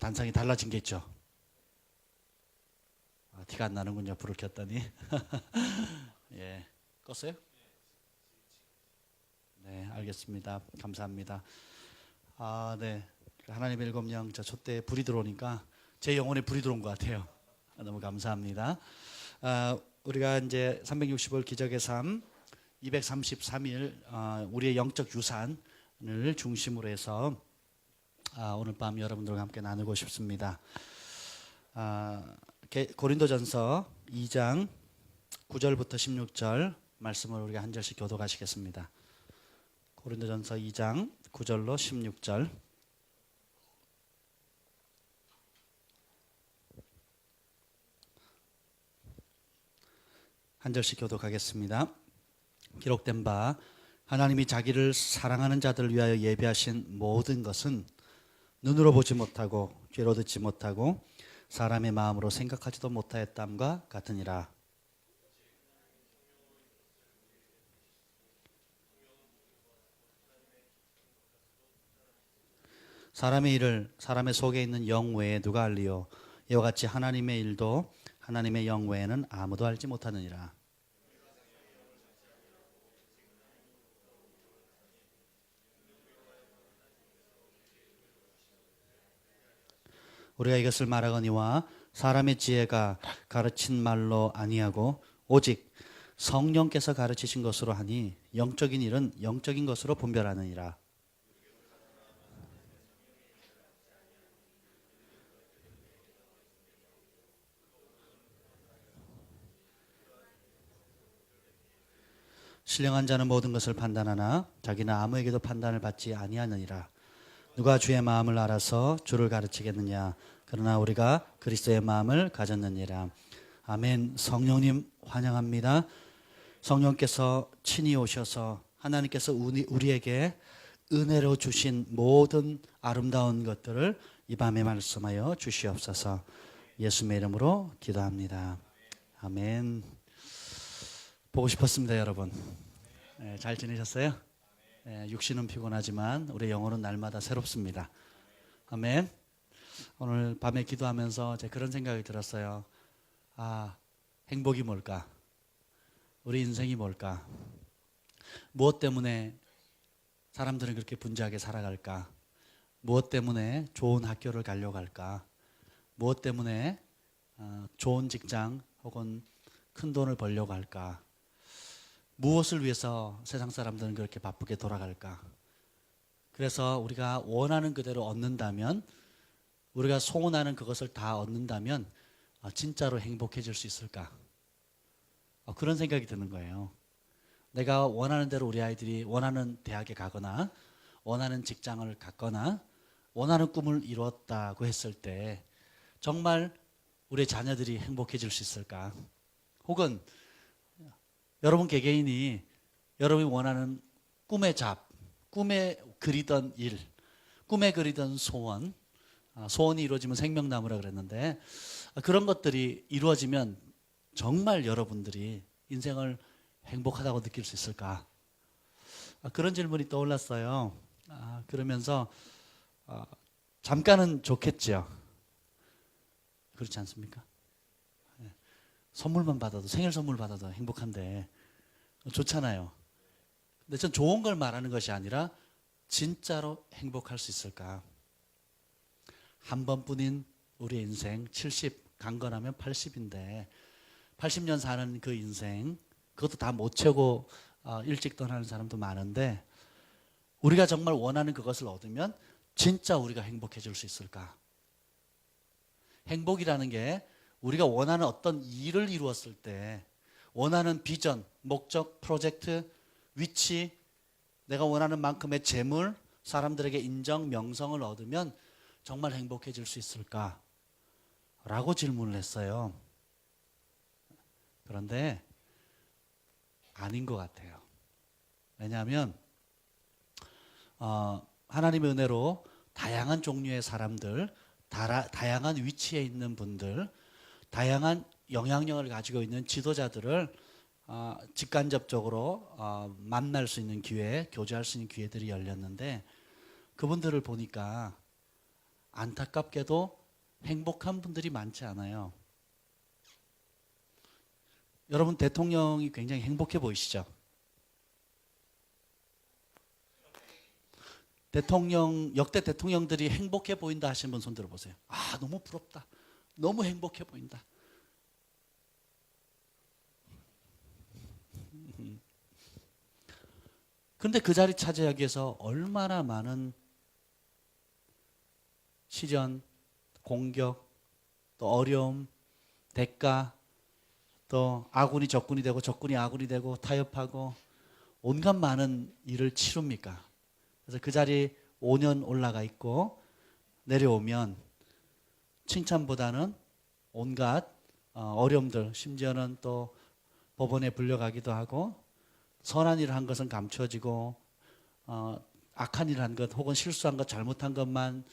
단상이 달라진 게 있죠. 티가 안 나는군요. 불을 켰더니. 예, 껐어요? 네, 알겠습니다. 감사합니다. 네. 하나님의 일곱 영 저 촛대에 불이 들어오니까 제 영혼에 불이 들어온 것 같아요. 너무 감사합니다. 우리가 이제 365일 기적의 삶 233일 우리의 영적 유산을 중심으로 해서 오늘 밤 여러분들과 함께 나누고 싶습니다. 고린도전서 2장 9절부터 16절 말씀을 우리가 한 절씩 교독하시겠습니다. 고린도전서 2장 9절로 16절. 한 절씩 교독하겠습니다. 기록된 바 하나님이 자기를 사랑하는 자들을 위하여 예비하신 모든 것은 눈으로 보지 못하고 귀로 듣지 못하고 사람의 마음으로 생각하지도 못하였담과 같으니라. 사람의 일을 사람의 속에 있는 영 외에 누가 알리요? 이와 같이 하나님의 일도 하나님의 영 외에는 아무도 알지 못하느니라. 우리가 이것을 말하거니와 사람의 지혜가 가르친 말로 아니하고 오직 성령께서 가르치신 것으로 하니 영적인 일은 영적인 것으로 분별하느니라. 신령한 자는 모든 것을 판단하나 자기는 아무에게도 판단을 받지 아니하느니라. 누가 주의 마음을 알아서 주를 가르치겠느냐? 그러나 우리가 그리스도의 마음을 가졌느니라. 아멘. 성령님 환영합니다. 성령께서 친히 오셔서 하나님께서 우리에게 은혜로 주신 모든 아름다운 것들을 이 밤에 말씀하여 주시옵소서. 예수님의 이름으로 기도합니다. 아멘. 보고 싶었습니다, 여러분. 잘 지내셨어요? 육신은 피곤하지만 우리 영혼은 날마다 새롭습니다. 아멘. 오늘 밤에 기도하면서 제가 그런 생각이 들었어요. 행복이 뭘까? 우리 인생이 뭘까? 무엇 때문에 사람들은 그렇게 분주하게 살아갈까? 무엇 때문에 좋은 학교를 가려고 할까? 무엇 때문에 좋은 직장 혹은 큰 돈을 벌려고 할까? 무엇을 위해서 세상 사람들은 그렇게 바쁘게 돌아갈까? 그래서 우리가 원하는 그대로 얻는다면, 우리가 소원하는 그것을 다 얻는다면 진짜로 행복해질 수 있을까? 그런 생각이 드는 거예요. 내가 원하는 대로 우리 아이들이 원하는 대학에 가거나 원하는 직장을 갖거나 원하는 꿈을 이루었다고 했을 때 정말 우리 자녀들이 행복해질 수 있을까? 혹은 여러분 개개인이 여러분이 원하는 꿈의 꿈에 그리던 일, 꿈에 그리던 소원, 소원이 이루어지면 생명나무라 그랬는데 그런 것들이 이루어지면 정말 여러분들이 인생을 행복하다고 느낄 수 있을까? 그런 질문이 떠올랐어요. 그러면서 잠깐은 좋겠죠. 그렇지 않습니까? 선물만 받아도, 생일 선물 받아도 행복한데 좋잖아요. 근데 전 좋은 걸 말하는 것이 아니라 진짜로 행복할 수 있을까? 한 번뿐인 우리 인생 70, 강건하면 80인데 80년 사는 그 인생, 그것도 다 못 채우고 일찍 떠나는 사람도 많은데 우리가 정말 원하는 그것을 얻으면 진짜 우리가 행복해질 수 있을까? 행복이라는 게 우리가 원하는 어떤 일을 이루었을 때 원하는 비전, 목적, 프로젝트, 위치, 내가 원하는 만큼의 재물, 사람들에게 인정, 명성을 얻으면 정말 행복해질 수 있을까? 라고 질문을 했어요. 그런데 아닌 것 같아요. 왜냐하면 하나님의 은혜로 다양한 종류의 사람들, 다양한 위치에 있는 분들, 다양한 영향력을 가지고 있는 지도자들을 직간접적으로 만날 수 있는 기회, 교제할 수 있는 기회들이 열렸는데 그분들을 보니까 안타깝게도 행복한 분들이 많지 않아요. 여러분 대통령이 굉장히 행복해 보이시죠? 역대 대통령들이 행복해 보인다 하시는 분 손 들어보세요. 아, 너무 부럽다. 너무 행복해 보인다. 그런데 그 자리 차지하기 위해서 얼마나 많은 시련, 공격, 또 어려움, 대가, 또 아군이 적군이 되고 적군이 아군이 되고 타협하고 온갖 많은 일을 치릅니까? 그래서 그 자리에 5년 올라가 있고 내려오면 칭찬보다는 온갖 어려움들, 심지어는 또 법원에 불려가기도 하고 선한 일을 한 것은 감춰지고 악한 일을 한 것 혹은 실수한 것 잘못한 것만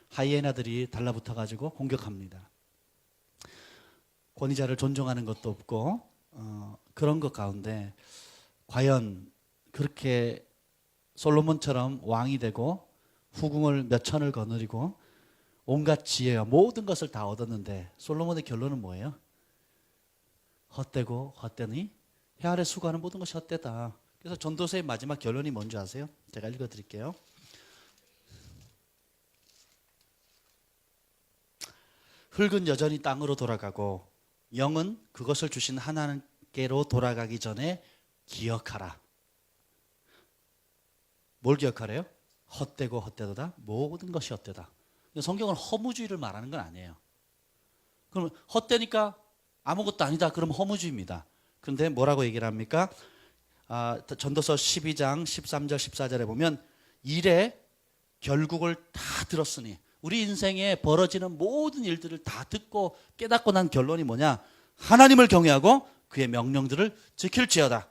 하이에나들이 달라붙어 가지고 공격합니다. 권위자를 존중하는 것도 없고 그런 것 가운데 과연 그렇게 솔로몬처럼 왕이 되고 후궁을 몇 천을 거느리고 온갖 지혜와 모든 것을 다 얻었는데 솔로몬의 결론은 뭐예요? 헛되고 헛되니 해 아래 수고하는 모든 것이 헛되다. 그래서 전도서의 마지막 결론이 뭔지 아세요? 제가 읽어드릴게요. 흙은 여전히 땅으로 돌아가고 영은 그것을 주신 하나님께로 돌아가기 전에 기억하라. 뭘 기억하래요? 헛되고 헛되도다. 모든 것이 헛되다. 성경은 허무주의를 말하는 건 아니에요. 그럼 헛되니까 아무것도 아니다. 그럼 허무주의입니다. 그런데 뭐라고 얘기를 합니까? 전도서 12장 13절 14절에 보면 일의 결국을 다 들었으니 우리 인생에 벌어지는 모든 일들을 다 듣고 깨닫고 난 결론이 뭐냐? 하나님을 경외하고 그의 명령들을 지킬지어다.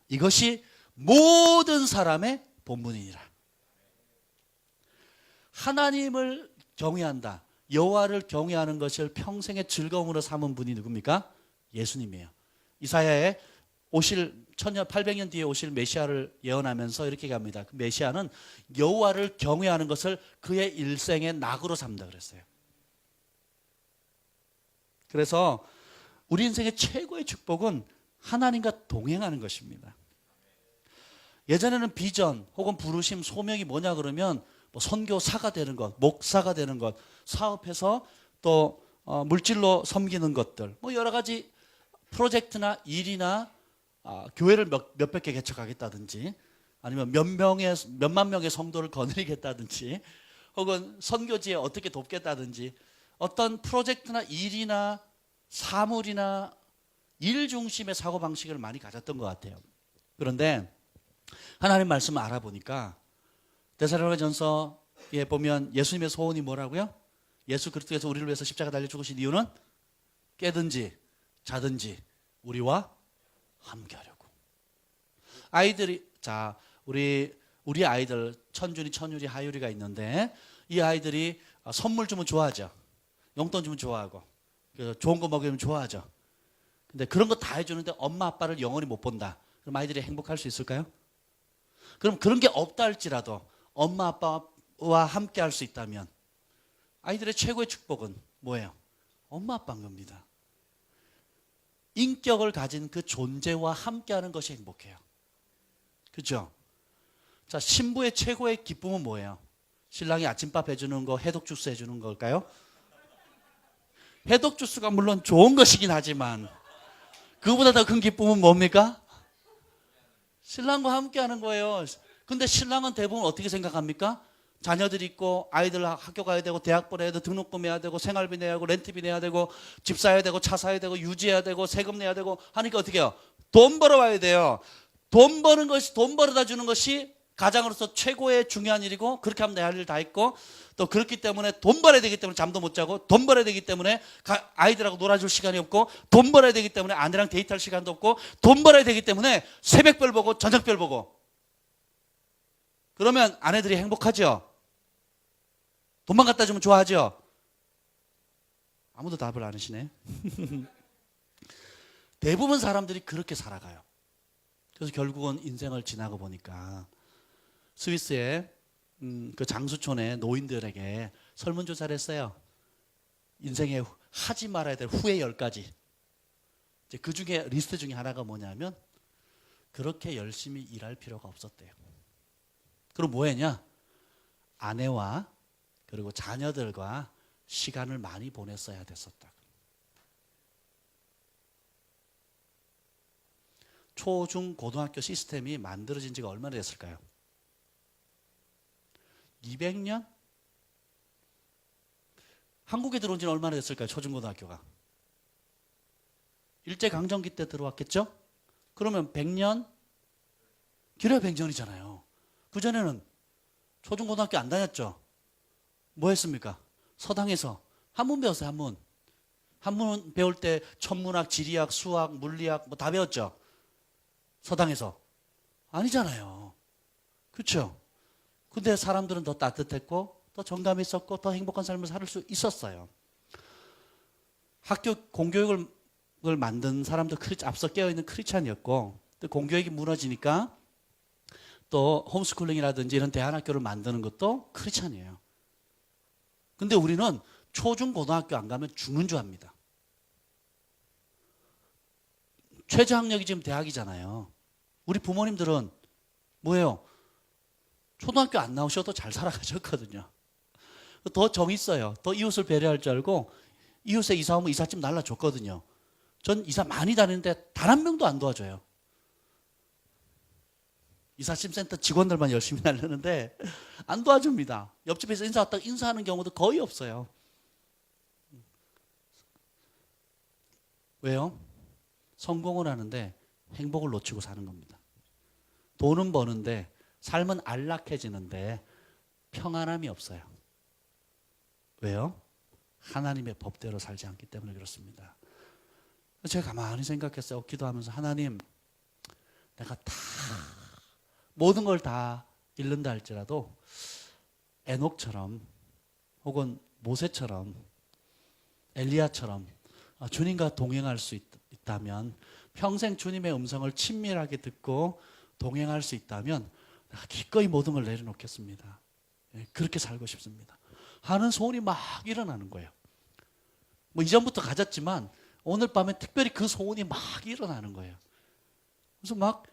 이것이 모든 사람의 본분이니라. 하나님을 경외한다. 여호와를 경외하는 것을 평생의 즐거움으로 삼은 분이 누굽니까? 예수님이에요. 이사야에 오실 1800년 뒤에 오실 메시아를 예언하면서 이렇게 얘기합니다. 그 메시아는 여호와를 경외하는 것을 그의 일생의 낙으로 삼다 그랬어요. 그래서 우리 인생의 최고의 축복은 하나님과 동행하는 것입니다. 예전에는 비전 혹은 부르심, 소명이 뭐냐 그러면 뭐 선교사가 되는 것, 목사가 되는 것, 사업해서 또 물질로 섬기는 것들, 뭐 여러 가지 프로젝트나 일이나 교회를 몇백 개 개척하겠다든지 아니면 몇만 명의 성도를 거느리겠다든지 혹은 선교지에 어떻게 돕겠다든지 어떤 프로젝트나 일이나 사물이나 일 중심의 사고방식을 많이 가졌던 것 같아요. 그런데 하나님 말씀을 알아보니까 데살로니가전서에 보면 예수님의 소원이 뭐라고요? 예수 그리스도께서 우리를 위해서 십자가 달려 죽으신 이유는 깨든지 자든지 우리와 함께 하려고. 아이들이 우리 아이들 천준이, 천율이, 하율이가 있는데 이 아이들이 선물 주면 좋아하죠. 용돈 주면 좋아하고 좋은 거 먹으면 좋아하죠. 근데 그런 거 다 해주는데 엄마 아빠를 영원히 못 본다. 그럼 아이들이 행복할 수 있을까요? 그럼 그런 게 없다 할지라도 엄마 아빠와 함께 할 수 있다면 아이들의 최고의 축복은 뭐예요? 엄마 아빠인 겁니다. 인격을 가진 그 존재와 함께하는 것이 행복해요. 그렇죠? 자, 신부의 최고의 기쁨은 뭐예요? 신랑이 아침밥 해주는 거, 해독 주스 해주는 걸까요? 해독 주스가 물론 좋은 것이긴 하지만 그거보다 더 큰 기쁨은 뭡니까? 신랑과 함께하는 거예요. 근데 신랑은 대부분 어떻게 생각합니까? 자녀들이 있고 아이들 학교 가야 되고 대학 보내야 되고 등록금 내야 되고 생활비 내야 되고 렌트비 내야 되고 집 사야 되고 차 사야 되고 유지해야 되고 세금 내야 되고 하니까 어떻게 해요? 돈 벌어와야 돼요. 돈 벌어다 주는 것이 가장으로서 최고의 중요한 일이고 그렇게 하면 내 할 일 다 했고 또 그렇기 때문에 돈 벌어야 되기 때문에 잠도 못 자고 돈 벌어야 되기 때문에 아이들하고 놀아줄 시간이 없고 돈 벌어야 되기 때문에 아내랑 데이트할 시간도 없고 돈 벌어야 되기 때문에 새벽별 보고 저녁별 보고 그러면 아내들이 행복하죠? 돈만 갖다 주면 좋아하죠? 아무도 답을 안 하시네. 대부분 사람들이 그렇게 살아가요. 그래서 결국은 인생을 지나고 보니까 스위스에 그 장수촌의 노인들에게 설문조사를 했어요. 인생에 하지 말아야 될 후회 10가지. 이제 그 중에 리스트 중에 하나가 뭐냐면 그렇게 열심히 일할 필요가 없었대요. 그럼 뭐 했냐? 아내와 그리고 자녀들과 시간을 많이 보냈어야 됐었다. 초, 중, 고등학교 시스템이 만들어진 지가 얼마나 됐을까요? 200년? 한국에 들어온 지는 얼마나 됐을까요? 초중고등학교가. 일제강점기 때 들어왔겠죠? 그러면 100년? 길어야 100년이잖아요. 그전에는 초중고등학교 안 다녔죠? 뭐 했습니까? 서당에서 한문 배웠어요. 한문. 한문 배울 때 천문학, 지리학, 수학, 물리학 뭐 다 배웠죠? 서당에서. 아니잖아요. 그렇죠? 근데 사람들은 더 따뜻했고 더 정감이 있었고 더 행복한 삶을 살 수 있었어요. 학교 공교육을 만든 사람도 앞서 깨어있는 크리스찬이었고 또 공교육이 무너지니까 또 홈스쿨링이라든지 이런 대안학교를 만드는 것도 크리스찬이에요. 근데 우리는 초중 고등학교 안 가면 죽는 줄 압니다. 최저학력이 지금 대학이잖아요. 우리 부모님들은 뭐예요? 초등학교 안 나오셔도 잘 살아가셨거든요. 더 정 있어요. 더 이웃을 배려할 줄 알고 이웃에 이사 오면 이삿짐 날라줬거든요. 전 이사 많이 다니는데 단 한 명도 안 도와줘요. 이삿짐 센터 직원들만 열심히 날르는데 안 도와줍니다. 옆집에서 인사 왔다가 인사하는 경우도 거의 없어요. 왜요? 성공을 하는데 행복을 놓치고 사는 겁니다. 돈은 버는데 삶은 안락해지는데 평안함이 없어요. 왜요? 하나님의 법대로 살지 않기 때문에 그렇습니다. 제가 가만히 생각했어요. 기도하면서 하나님, 내가 다 모든 걸 다 잃는다 할지라도 에녹처럼 혹은 모세처럼 엘리야처럼 주님과 동행할 수 있다면 평생 주님의 음성을 친밀하게 듣고 동행할 수 있다면 내가 기꺼이 모든 걸 내려놓겠습니다. 그렇게 살고 싶습니다. 하는 소원이 막 일어나는 거예요. 뭐 이전부터 가졌지만 오늘 밤에 특별히 그 소원이 막 일어나는 거예요. 그래서 막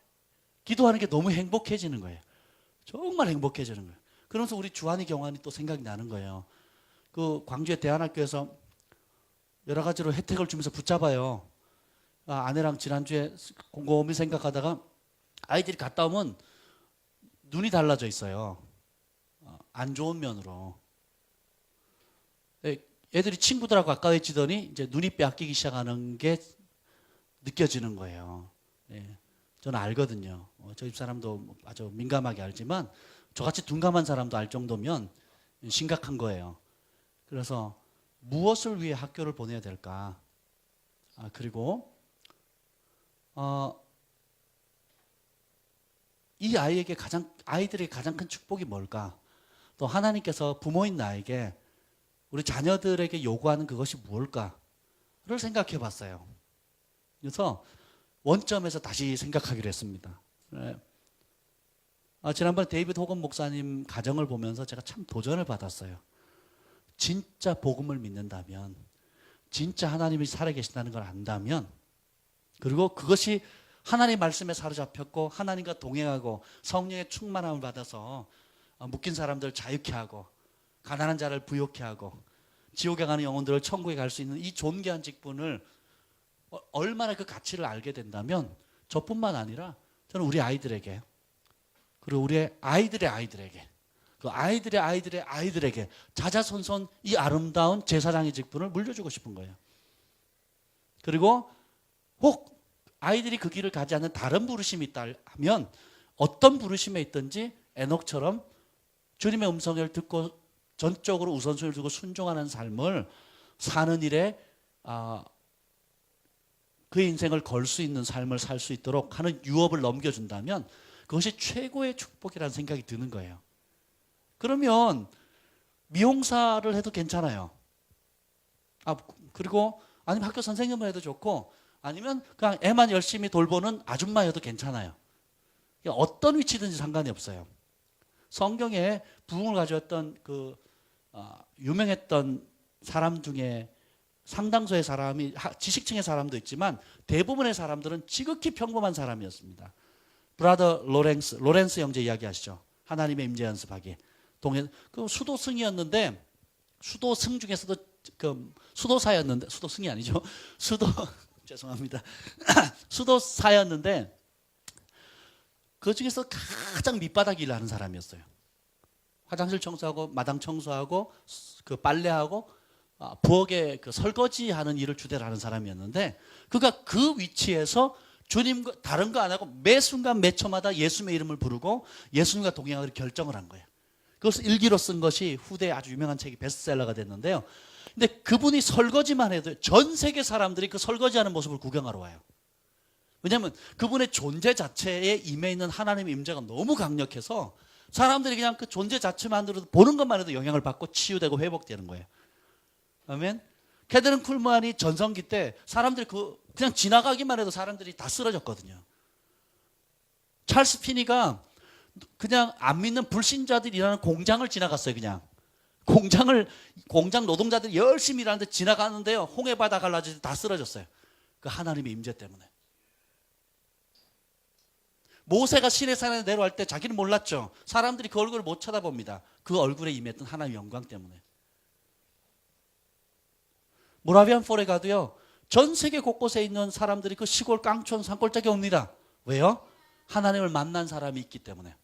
기도하는 게 너무 행복해지는 거예요. 정말 행복해지는 거예요. 그러면서 우리 주한이 경환이 또 생각이 나는 거예요. 그 광주의 대안학교에서 여러 가지로 혜택을 주면서 붙잡아요. 아내랑 지난주에 곰곰이 생각하다가 아이들이 갔다 오면 눈이 달라져 있어요. 안 좋은 면으로. 애들이 친구들하고 가까워지더니 이제 눈이 빼앗기기 시작하는 게 느껴지는 거예요. 네. 저는 알거든요. 저희 사람도 아주 민감하게 알지만 저같이 둔감한 사람도 알 정도면 심각한 거예요. 그래서 무엇을 위해 학교를 보내야 될까? 그리고 이 아이들에게 가장 큰 축복이 뭘까? 또 하나님께서 부모인 나에게 우리 자녀들에게 요구하는 그것이 무엇일까를 생각해 봤어요. 그래서 원점에서 다시 생각하기로 했습니다. 네. 지난번에 데이비드 호건 목사님 가정을 보면서 제가 참 도전을 받았어요. 진짜 복음을 믿는다면, 진짜 하나님이 살아계신다는 걸 안다면, 그리고 그것이 하나님 말씀에 사로잡혔고 하나님과 동행하고 성령의 충만함을 받아서 묶인 사람들을 자유케 하고 가난한 자를 부유케 하고 지옥에 가는 영혼들을 천국에 갈 수 있는 이 존귀한 직분을 얼마나 그 가치를 알게 된다면 저뿐만 아니라 저는 우리 아이들에게 그리고 우리 아이들의 아이들에게 그 아이들의 아이들의 아이들에게 자자손손 이 아름다운 제사장의 직분을 물려주고 싶은 거예요. 그리고 혹 아이들이 그 길을 가지 않는 다른 부르심이 있다 하면 어떤 부르심에 있든지 에녹처럼 주님의 음성을 듣고 전적으로 우선순위를 두고 순종하는 삶을 사는 일에 그 인생을 걸 수 있는 삶을 살 수 있도록 하는 유업을 넘겨준다면 그것이 최고의 축복이라는 생각이 드는 거예요. 그러면 미용사를 해도 괜찮아요. 그리고 아니면 학교 선생님을 해도 좋고 아니면 그냥 애만 열심히 돌보는 아줌마여도 괜찮아요. 어떤 위치든지 상관이 없어요. 성경에 부흥을 가져왔던 유명했던 사람 중에 상당수의 사람이 지식층의 사람도 있지만 대부분의 사람들은 지극히 평범한 사람이었습니다. 브라더 로렌스 형제 이야기하시죠. 하나님의 임재 연습하기. 수도승이었는데 수도승 중에서도 수도사였는데 수도승이 아니죠. 죄송합니다. 수도사였는데 그 중에서 가장 밑바닥 일을 하는 사람이었어요. 화장실 청소하고 마당 청소하고 그 빨래하고 부엌에 그 설거지하는 일을 주대로 하는 사람이었는데 그가 그 위치에서 주님과 다른 거 안 하고 매 순간 매 초마다 예수님의 이름을 부르고 예수님과 동행하기로 결정을 한 거예요. 그것을 일기로 쓴 것이 후대에 아주 유명한 책이 베스트셀러가 됐는데요. 근데 그분이 설거지만 해도 전 세계 사람들이 그 설거지하는 모습을 구경하러 와요. 왜냐하면 그분의 존재 자체에 임해 있는 하나님의 임재가 너무 강력해서 사람들이 그냥 그 존재 자체만으로도 보는 것만 해도 영향을 받고 치유되고 회복되는 거예요. 아멘. 캐드린 쿨만이 전성기 때 사람들이 그냥 지나가기만 해도 사람들이 다 쓰러졌거든요. 찰스 피니가 그냥 안 믿는 불신자들이 일하는 공장을 지나갔어요. 그냥 공장 노동자들이 열심히 일하는데 지나가는데요, 홍해바다 갈라지듯 다 쓰러졌어요. 그 하나님의 임재 때문에. 모세가 시내산에 내려갈 때 자기는 몰랐죠. 사람들이 그 얼굴을 못 쳐다봅니다. 그 얼굴에 임했던 하나님의 영광 때문에. 모라비안 폴에 가도요, 전 세계 곳곳에 있는 사람들이 그 시골 깡촌 산골짜기에 옵니다. 왜요? 하나님을 만난 사람이 있기 때문에.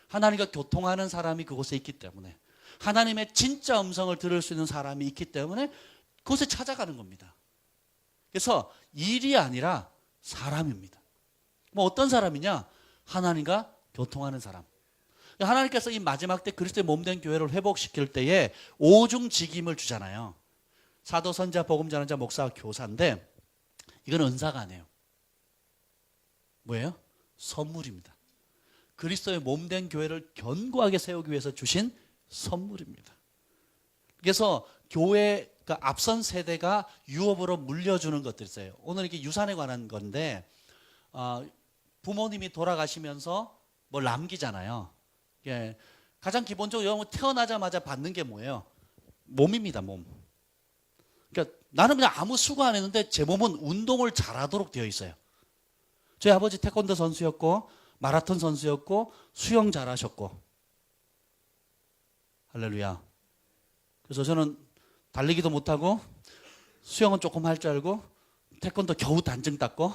하나님과 교통하는 사람이 그곳에 있기 때문에. 하나님의 진짜 음성을 들을 수 있는 사람이 있기 때문에 그곳에 찾아가는 겁니다. 그래서 일이 아니라 사람입니다. 뭐 어떤 사람이냐? 하나님과 교통하는 사람. 하나님께서 이 마지막 때 그리스도의 몸된 교회를 회복시킬 때에 오중직임을 주잖아요. 사도, 선자, 복음 전하자, 목사, 교사인데 이건 은사가 아니에요. 뭐예요? 선물입니다. 그리스도의 몸된 교회를 견고하게 세우기 위해서 주신 선물입니다. 그래서 교회, 그러니까 앞선 세대가 유업으로 물려주는 것들이 있어요. 오늘 이게 유산에 관한 건데 부모님이 돌아가시면서 뭘 남기잖아요. 예, 가장 기본적으로 태어나자마자 받는 게 뭐예요? 몸입니다. 몸. 그러니까 나는 그냥 아무 수고 안 했는데 제 몸은 운동을 잘하도록 되어 있어요. 저희 아버지 태권도 선수였고 마라톤 선수였고 수영 잘하셨고, 할렐루야. 그래서 저는 달리기도 못하고 수영은 조금 할 줄 알고 태권도 겨우 단증 땄고,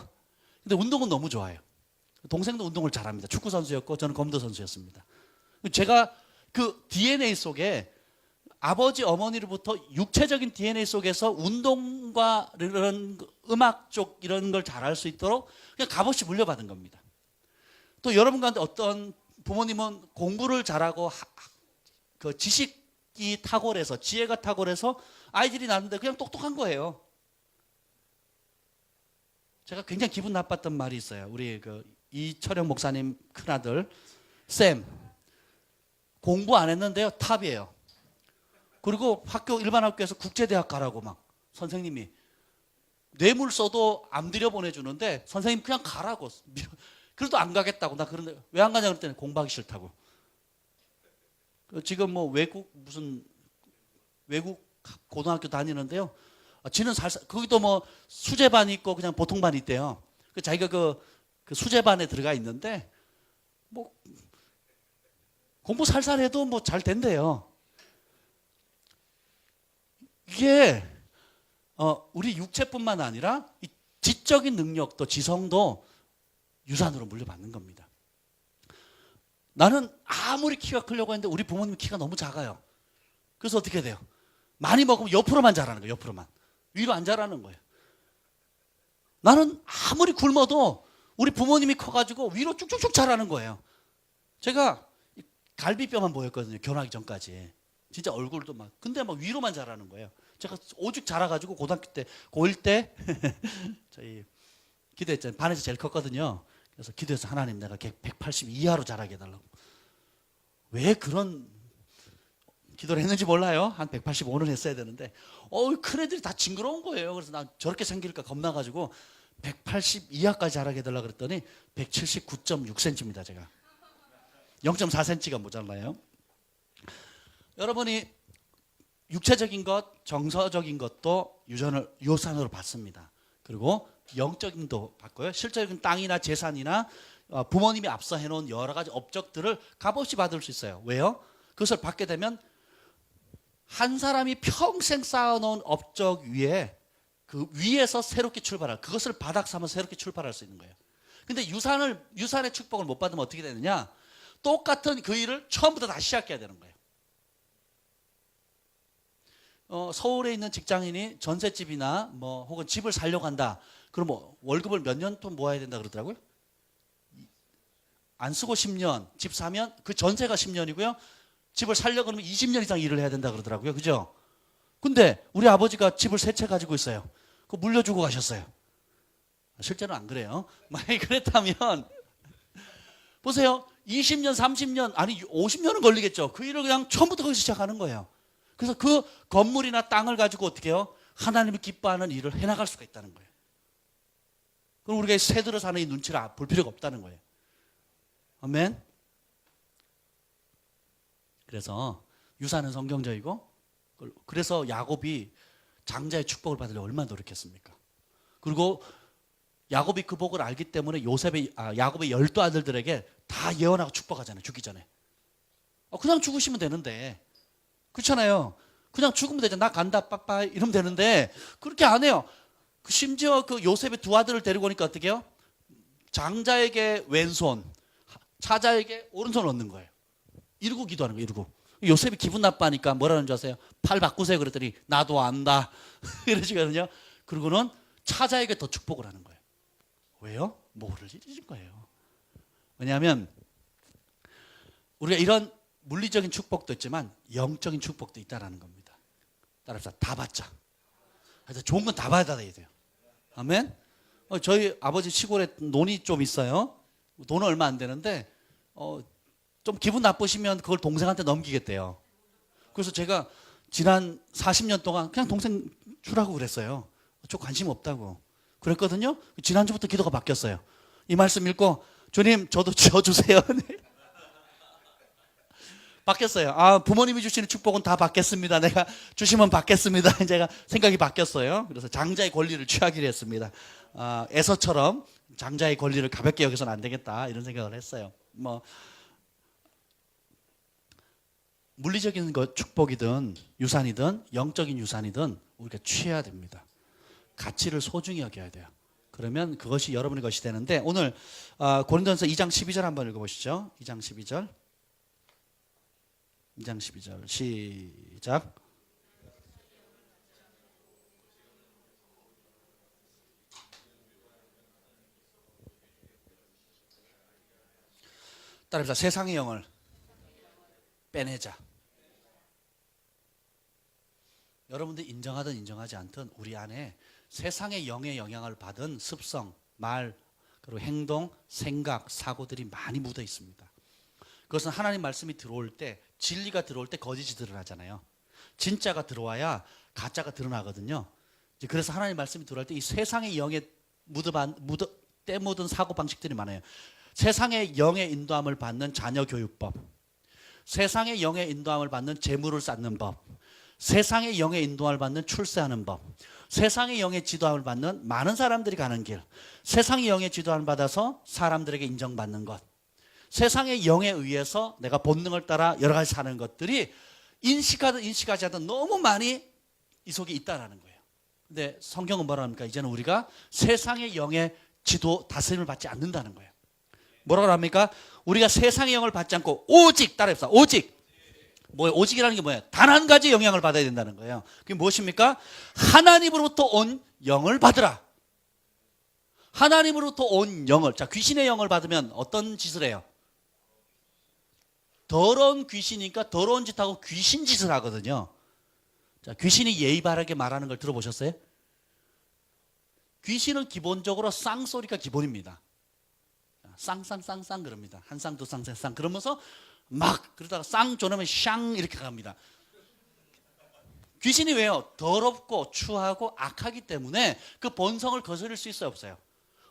근데 운동은 너무 좋아해요. 동생도 운동을 잘합니다. 축구 선수였고 저는 검도 선수였습니다. 제가 그 DNA 속에 아버지 어머니로부터 육체적인 DNA 속에서 운동과 이런 음악 쪽 이런 걸 잘할 수 있도록 그냥 값없이 물려받은 겁니다. 또 여러분 가운데 어떤 부모님은 공부를 잘하고 그 지식이 탁월해서 지혜가 탁월해서 아이들이 낳는데 그냥 똑똑한 거예요. 제가 굉장히 기분 나빴던 말이 있어요. 우리 그 이철영 목사님 큰아들 쌤, 공부 안 했는데요 탑이에요. 그리고 일반 학교에서 국제대학 가라고 막 선생님이 뇌물 써도 안 들여보내주는데 선생님 그냥 가라고. 그래도 안 가겠다고. 나 그런데 왜 안 가냐 그랬더니 공부하기 싫다고. 지금 뭐 외국 고등학교 다니는데요. 지는 거기도 뭐 수제반이 있고 그냥 보통반이 있대요. 자기가 그 수제반에 들어가 있는데 뭐 공부 살살 해도 뭐 잘 된대요. 이게 우리 육체뿐만 아니라 이 지적인 능력도 지성도 유산으로 물려받는 겁니다. 나는 아무리 키가 크려고 했는데 우리 부모님 키가 너무 작아요. 그래서 어떻게 돼요? 많이 먹으면 옆으로만 자라는 거예요. 옆으로만. 위로 안 자라는 거예요. 나는 아무리 굶어도 우리 부모님이 커가지고 위로 쭉쭉쭉 자라는 거예요. 제가 갈비뼈만 보였거든요. 결혼하기 전까지. 진짜 얼굴도 막. 근데 막 위로만 자라는 거예요. 제가 오죽 자라가지고 고등학교 때, 고1 때 저희 기도했잖아요. 반에서 제일 컸거든요. 그래서 기도해서 하나님 내가 180 이하로 자라게 해달라고. 왜 그런 기도를 했는지 몰라요. 한 185는 했어야 되는데 큰 애들이 다 징그러운 거예요. 그래서 난 저렇게 생길까 겁나가지고 180 이하까지 자라게 해달라고 그랬더니 179.6cm입니다. 제가. 0.4cm가 모자라요. 여러분이 육체적인 것, 정서적인 것도 유산으로 받습니다. 그리고 영적인 도 받고요. 실제적인 땅이나 재산이나 부모님이 앞서 해놓은 여러 가지 업적들을 값없이 받을 수 있어요. 왜요? 그것을 받게 되면 한 사람이 평생 쌓아놓은 업적 위에 그 위에서 새롭게 출발할, 그것을 바닥 삼아서 새롭게 출발할 수 있는 거예요. 근데 유산의 축복을 못 받으면 어떻게 되느냐? 똑같은 그 일을 처음부터 다시 시작해야 되는 거예요. 서울에 있는 직장인이 전셋집이나 뭐 혹은 집을 살려고 한다. 그럼 뭐 월급을 몇 년 동안 모아야 된다 그러더라고요. 안 쓰고 10년, 집 사면 그 전세가 10년이고요. 집을 살려고 그러면 20년 이상 일을 해야 된다 그러더라고요. 그죠? 근데 우리 아버지가 집을 세 채 가지고 있어요. 그거 물려주고 가셨어요. 실제로는 안 그래요. 만약에 그랬다면 보세요. 20년, 30년, 아니 50년은 걸리겠죠. 그 일을 그냥 처음부터 거기서 시작하는 거예요. 그래서 그 건물이나 땅을 가지고 어떻게 해요? 하나님이 기뻐하는 일을 해나갈 수가 있다는 거예요. 그럼 우리가 새들어 사는 이 눈치를 볼 필요가 없다는 거예요. 아멘. 그래서 유산은 성경적이고, 그래서 야곱이 장자의 축복을 받으려고 얼마나 노력했습니까? 그리고 야곱이 그 복을 알기 때문에 야곱의 12아들들에게 다 예언하고 축복하잖아요. 죽기 전에. 그냥 죽으시면 되는데, 그렇잖아요. 그냥 죽으면 되죠. 나 간다 빠빠이 이러면 되는데 그렇게 안 해요. 심지어 그 요셉의 두 아들을 데리고 오니까 어떻게 해요? 장자에게 왼손, 차자에게 오른손을 얻는 거예요. 이러고 기도하는 거예요. 이러고. 요셉이 기분 나빠하니까 뭐라는 줄 아세요? 팔 바꾸세요 그랬더니 나도 안다 이러시거든요. 그리고는 차자에게 더 축복을 하는 거예요. 왜요? 뭐를 잃으신 거예요. 왜냐하면 우리가 이런 물리적인 축복도 있지만 영적인 축복도 있다라는 겁니다. 따라서 다 받자. 그래서 좋은 건 다 받아야 돼요. 아멘. 저희 아버지 시골에 논이 좀 있어요. 돈은 얼마 안 되는데 좀 기분 나쁘시면 그걸 동생한테 넘기겠대요. 그래서 제가 지난 40년 동안 그냥 동생 주라고 그랬어요. 저 관심 없다고 그랬거든요. 지난주부터 기도가 바뀌었어요. 이 말씀 읽고 주님 저도 지어주세요. 바뀌었어요. 부모님이 주시는 축복은 다 받겠습니다. 내가 주시면 받겠습니다. 제가 생각이 바뀌었어요. 그래서 장자의 권리를 취하기로 했습니다. 에서처럼 장자의 권리를 가볍게 여기서는 안 되겠다 이런 생각을 했어요. 물리적인 것 축복이든 유산이든 영적인 유산이든 우리가 취해야 됩니다. 가치를 소중히 여겨야 돼요. 그러면 그것이 여러분의 것이 되는데 오늘 고린도전서 2장 12절 한번 읽어보시죠. 2장 12절. 2장 12절 시작. 따라합시다. 세상의 영을 빼내자. 여러분들이 인정하든 인정하지 않든 우리 안에 세상의 영의 영향을 받은 습성, 말, 그리고 행동, 생각, 사고들이 많이 묻어 있습니다. 그것은 하나님 말씀이 들어올 때, 진리가 들어올 때 거짓이 드러나잖아요. 진짜가 들어와야 가짜가 드러나거든요. 그래서 하나님 말씀이 들어올 때 이 세상의 영에 때묻은 사고 방식들이 많아요. 세상의 영의 인도함을 받는 자녀 교육법, 세상의 영의 인도함을 받는 재물을 쌓는 법, 세상의 영의 인도함을 받는 출세하는 법, 세상의 영의 지도함을 받는 많은 사람들이 가는 길, 세상의 영의 지도함을 받아서 사람들에게 인정받는 것, 세상의 영에 의해서 내가 본능을 따라 여러 가지 사는 것들이 인식하든 인식하지 않든 너무 많이 이 속에 있다라는 거예요. 근데 성경은 뭐라 합니까? 이제는 우리가 세상의 영의 지도 다스림을 받지 않는다는 거예요. 뭐라고 합니까? 우리가 세상의 영을 받지 않고 오직, 따라해봅시다. 오직. 뭐예요? 오직이라는 게 뭐예요? 단 한 가지 영향을 받아야 된다는 거예요. 그게 무엇입니까? 하나님으로부터 온 영을 받으라. 하나님으로부터 온 영을, 자, 귀신의 영을 받으면 어떤 짓을 해요? 더러운 귀신이니까 더러운 짓하고 귀신 짓을 하거든요. 자, 귀신이 예의 바르게 말하는 걸 들어보셨어요? 귀신은 기본적으로 쌍소리가 기본입니다. 쌍쌍쌍쌍 그럽니다. 한 쌍, 두 쌍, 세 쌍 그러면서 막 그러다가 쌍 조르면 샹 이렇게 갑니다. 귀신이 왜요? 더럽고 추하고 악하기 때문에 그 본성을 거스릴 수 있어요? 없어요?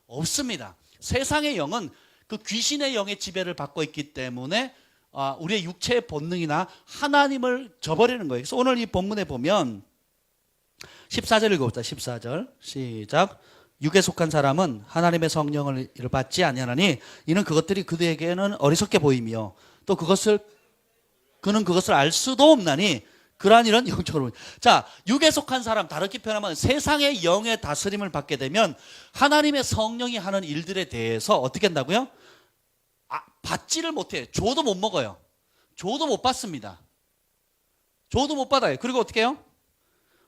없습니다. 세상의 영은 그 귀신의 영의 지배를 받고 있기 때문에 우리의 육체의 본능이나 하나님을 저버리는 거예요. 그래서 오늘 이 본문에 보면 14절 읽어봅시다. 14절 시작. 육에 속한 사람은 하나님의 성령을 받지 아니하나니 이는 그것들이 그들에게는 어리석게 보이며 또 그는 그것을 알 수도 없나니 그러한 일은 영적으로. 자, 육에 속한 사람, 다르게 표현하면 세상의 영의 다스림을 받게 되면 하나님의 성령이 하는 일들에 대해서 어떻게 한다고요? 받지를 못해. 줘도 못 먹어요. 줘도 못 받습니다. 줘도 못 받아요. 그리고 어떻게 해요?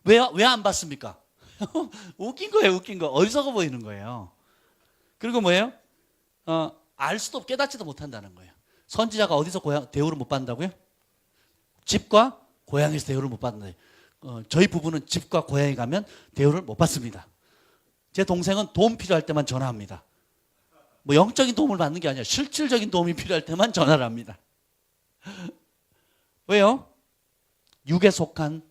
왜 안 받습니까? 웃긴 거예요. 웃긴 거. 어리석어 보이는 거예요. 그리고 뭐예요? 알 수도 없고 깨닫지도 못한다는 거예요. 선지자가 어디서 대우를 못 받는다고요? 집과 고향에서 대우를 못 받는다. 저희 부부는 집과 고향에 가면 대우를 못 받습니다. 제 동생은 도움 필요할 때만 전화합니다. 뭐 영적인 도움을 받는 게 아니라 실질적인 도움이 필요할 때만 전화를 합니다. 왜요? 육에 속한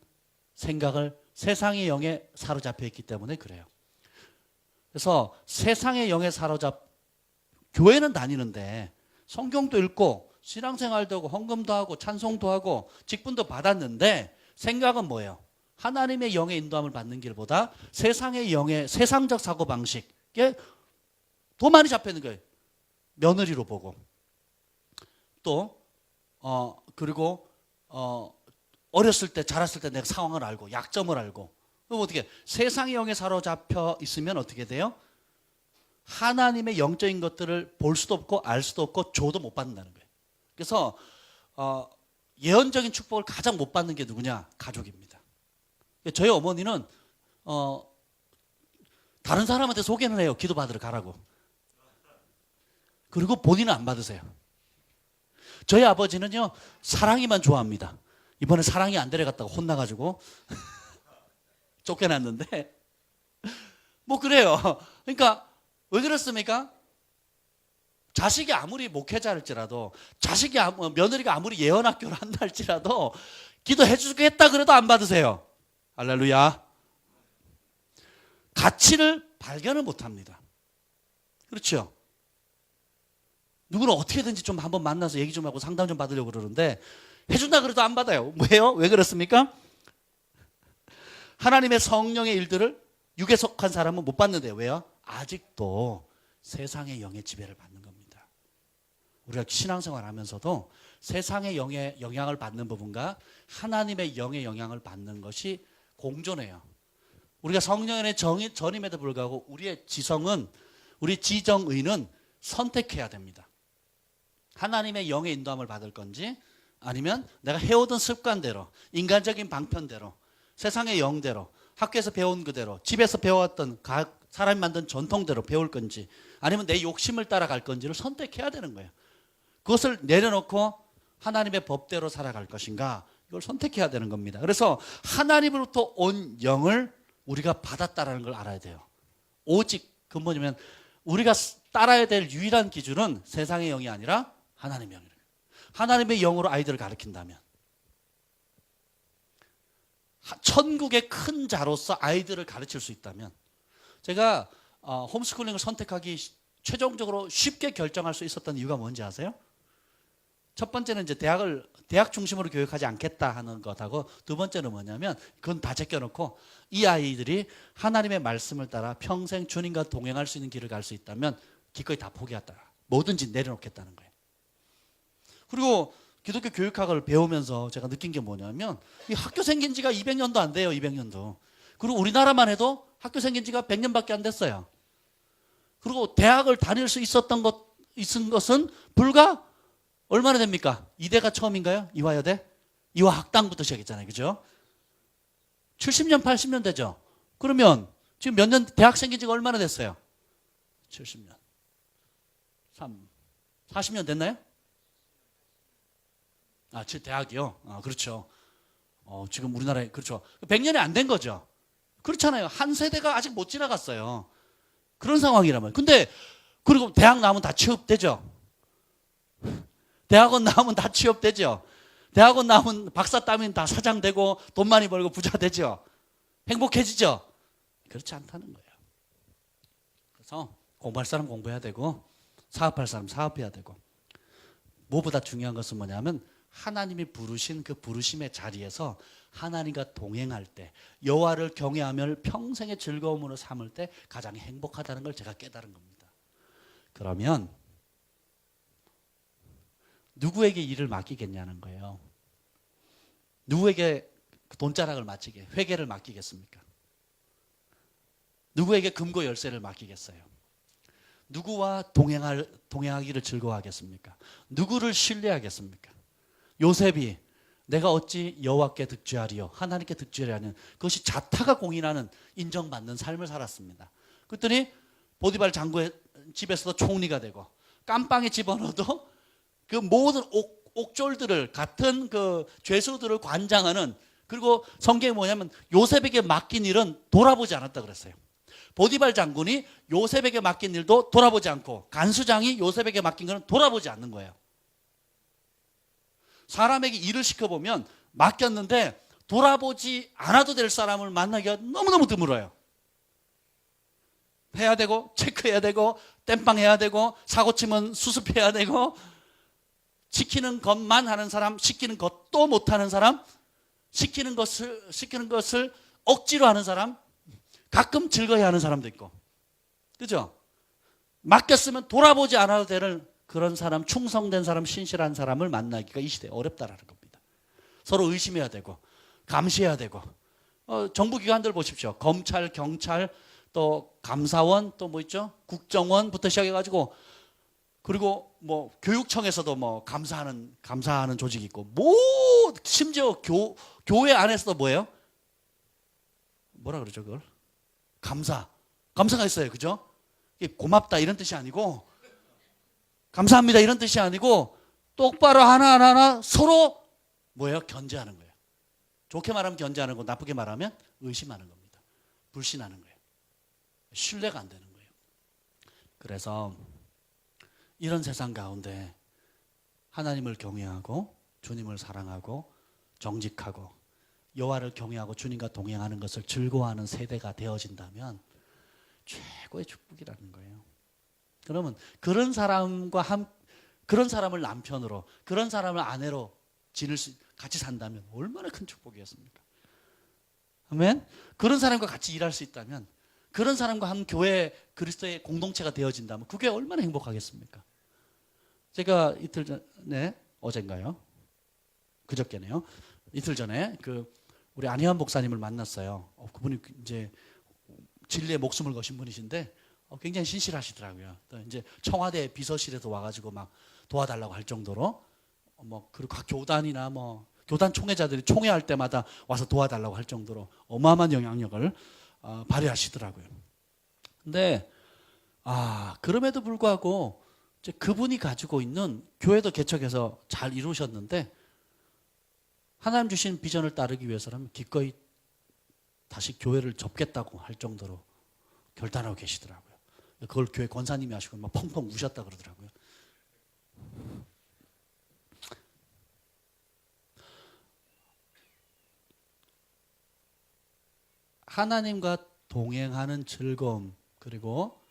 생각을 세상의 영에 사로잡혀 있기 때문에 그래요. 그래서 세상의 영에 교회는 다니는데 성경도 읽고 신앙생활도 하고 헌금도 하고 찬송도 하고 직분도 받았는데 생각은 뭐예요? 하나님의 영의 인도함을 받는 길보다 세상의 영의 세상적 사고방식에 더 많이 잡혀있는 거예요. 며느리로 보고 또 그리고 어렸을 때 자랐을 때 내가 상황을 알고 약점을 알고 그럼 어떻게 세상의 영에 사로잡혀 있으면 어떻게 돼요? 하나님의 영적인 것들을 볼 수도 없고 알 수도 없고 줘도 못 받는다는 거예요. 그래서 예언적인 축복을 가장 못 받는 게 누구냐? 가족입니다. 저희 어머니는 다른 사람한테 소개는 해요. 기도 받으러 가라고. 그리고 본인은 안 받으세요. 저희 아버지는요, 사랑이만 좋아합니다. 이번에 사랑이 안 데려갔다고 혼나가지고 쫓겨났는데 뭐 그래요. 그러니까 왜 그렇습니까? 자식이 아무리 목회자일지라도 며느리가 아무리 예언학교를 한다 할지라도 기도해 주겠다 그래도 안 받으세요. 할렐루야. 가치를 발견을 못합니다. 그렇죠? 누구는 어떻게든지 좀 한번 만나서 얘기 좀 하고 상담 좀 받으려고 그러는데 해준다 그래도 안 받아요. 왜요? 왜 그렇습니까? 하나님의 성령의 일들을 육에 속한 사람은 못 받는데요. 왜요? 아직도 세상의 영의 지배를 받는 겁니다. 우리가 신앙생활 하면서도 세상의 영의 영향을 받는 부분과 하나님의 영의 영향을 받는 것이 공존해요. 우리가 성령의 전임에도 불구하고 우리의 우리 지정의는 선택해야 됩니다. 하나님의 영의 인도함을 받을 건지 아니면 내가 해오던 습관대로 인간적인 방편대로 세상의 영대로 학교에서 배운 그대로 집에서 배워왔던 각 사람이 만든 전통대로 배울 건지 아니면 내 욕심을 따라갈 건지를 선택해야 되는 거예요. 그것을 내려놓고 하나님의 법대로 살아갈 것인가 이걸 선택해야 되는 겁니다. 그래서 하나님으로부터 온 영을 우리가 받았다라는 걸 알아야 돼요. 오직 그 뭐냐면 우리가 따라야 될 유일한 기준은 세상의 영이 아니라 하나님의 영이에요. 하나님의 영으로 아이들을 가르친다면 천국의 큰 자로서 아이들을 가르칠 수 있다면 제가 홈스쿨링을 선택하기 최종적으로 쉽게 결정할 수 있었던 이유가 뭔지 아세요? 첫 번째는 이제 대학 중심으로 교육하지 않겠다 하는 것하고 두 번째는 뭐냐면 그건 다 제껴놓고 이 아이들이 하나님의 말씀을 따라 평생 주님과 동행할 수 있는 길을 갈 수 있다면 기꺼이 다 포기했다. 뭐든지 내려놓겠다는 거예요. 그리고 기독교 교육학을 배우면서 제가 느낀 게 뭐냐면 이 학교 생긴 지가 200년도 안 돼요. 200년도. 그리고 우리나라만 해도 학교 생긴 지가 100년밖에 안 됐어요. 그리고 대학을 다닐 수 있은 것은 불과 얼마나 됩니까? 이대가 처음인가요? 이화여대? 이화학당부터 시작했잖아요. 그죠? 70년, 80년 되죠? 그러면 지금 몇 년 대학 생긴 지가 얼마나 됐어요? 70년. 40년 됐나요? 대학이요? 그렇죠. 지금 우리나라에, 그렇죠. 100년이 안 된 거죠. 그렇잖아요. 한 세대가 아직 못 지나갔어요. 그런 상황이라면. 근데, 그리고 대학 나오면 다 취업되죠. 대학원 나오면 다 취업되죠. 대학원 나오면 박사 따면 다 사장 되고 돈 많이 벌고 부자 되죠. 행복해지죠. 그렇지 않다는 거예요. 그래서 공부할 사람 공부해야 되고 사업할 사람 사업해야 되고 무엇보다 중요한 것은 뭐냐면 하나님이 부르신 그 부르심의 자리에서 하나님과 동행할 때, 여호와를 경외하며 평생의 즐거움으로 삼을 때 가장 행복하다는 걸 제가 깨달은 겁니다. 그러면 누구에게 일을 맡기겠냐는 거예요. 누구에게 돈자락을 맡기게, 회계를 맡기겠습니까? 누구에게 금고 열쇠를 맡기겠어요? 누구와 동행하기를 즐거워하겠습니까? 누구를 신뢰하겠습니까? 요셉이 내가 어찌 여호와께 득죄하리요, 하나님께 득죄하리는 그것이 자타가 공인하는, 인정받는 삶을 살았습니다. 그랬더니 보디발 장군의 집에서도 총리가 되고, 깜빵에 집어넣어도 그 모든 옥졸들을, 같은 그 죄수들을 관장하는, 그리고 성경이 뭐냐면 요셉에게 맡긴 일은 돌아보지 않았다 그랬어요. 보디발 장군이 요셉에게 맡긴 일도 돌아보지 않고, 간수장이 요셉에게 맡긴 것은 돌아보지 않는 거예요. 사람에게 일을 시켜보면 맡겼는데 돌아보지 않아도 될 사람을 만나기가 너무너무 드물어요. 해야 되고, 체크해야 되고, 땜빵해야 되고, 사고 치면 수습해야 되고, 시키는 것만 하는 사람, 시키는 것도 못하는 사람, 시키는 것을 억지로 하는 사람, 가끔 즐거워하는 사람도 있고, 그죠? 맡겼으면 돌아보지 않아도 되는 그런 사람, 충성된 사람, 신실한 사람을 만나기가 이 시대에 어렵다라는 겁니다. 서로 의심해야 되고, 감시해야 되고, 정부기관들 보십시오. 검찰, 경찰, 또 감사원, 또 뭐 있죠? 국정원부터 시작해가지고, 그리고 뭐 교육청에서도 뭐 감사하는 조직이 있고, 뭐 심지어 교회 안에서도 뭐예요? 뭐라 그러죠 그걸? 감사가 있어요, 그죠? 이게 고맙다 이런 뜻이 아니고, 감사합니다 이런 뜻이 아니고, 똑바로 하나하나 서로 뭐예요? 견제하는 거예요. 좋게 말하면 견제하는 거고, 나쁘게 말하면 의심하는 겁니다. 불신하는 거예요. 신뢰가 안 되는 거예요. 그래서 이런 세상 가운데 하나님을 경외하고 주님을 사랑하고 정직하고 여호와를 경외하고 주님과 동행하는 것을 즐거워하는 세대가 되어진다면 최고의 축복이라는 거예요. 그러면 그런 사람을 남편으로, 그런 사람을 아내로 같이 산다면 얼마나 큰 축복이었습니까? 아멘. 그런 사람과 같이 일할 수 있다면, 그런 사람과 한 교회 그리스도의 공동체가 되어진다면 그게 얼마나 행복하겠습니까? 제가 이틀 전에, 어젠가요? 그저께네요. 이틀 전에 우리 안혜환 목사님을 만났어요. 그분이 이제 진리에 목숨을 거신 분이신데 굉장히 신실하시더라고요. 또 이제 청와대 비서실에서 와가지고 막 도와달라고 할 정도로, 그리고 각 교단이나 교단 총회자들이 총회할 때마다 와서 도와달라고 할 정도로 어마어마한 영향력을 발휘하시더라고요. 근데 그럼에도 불구하고 이제 그분이 가지고 있는, 교회도 개척해서 잘 이루셨는데 하나님 주신 비전을 따르기 위해서라면 기꺼이 다시 교회를 접겠다고 할 정도로 결단하고 계시더라고요. 그걸 교회 권사님이 하시고 막 펑펑 우셨다 그러더라고요. 하나님과 동행하는 즐거움, 그리고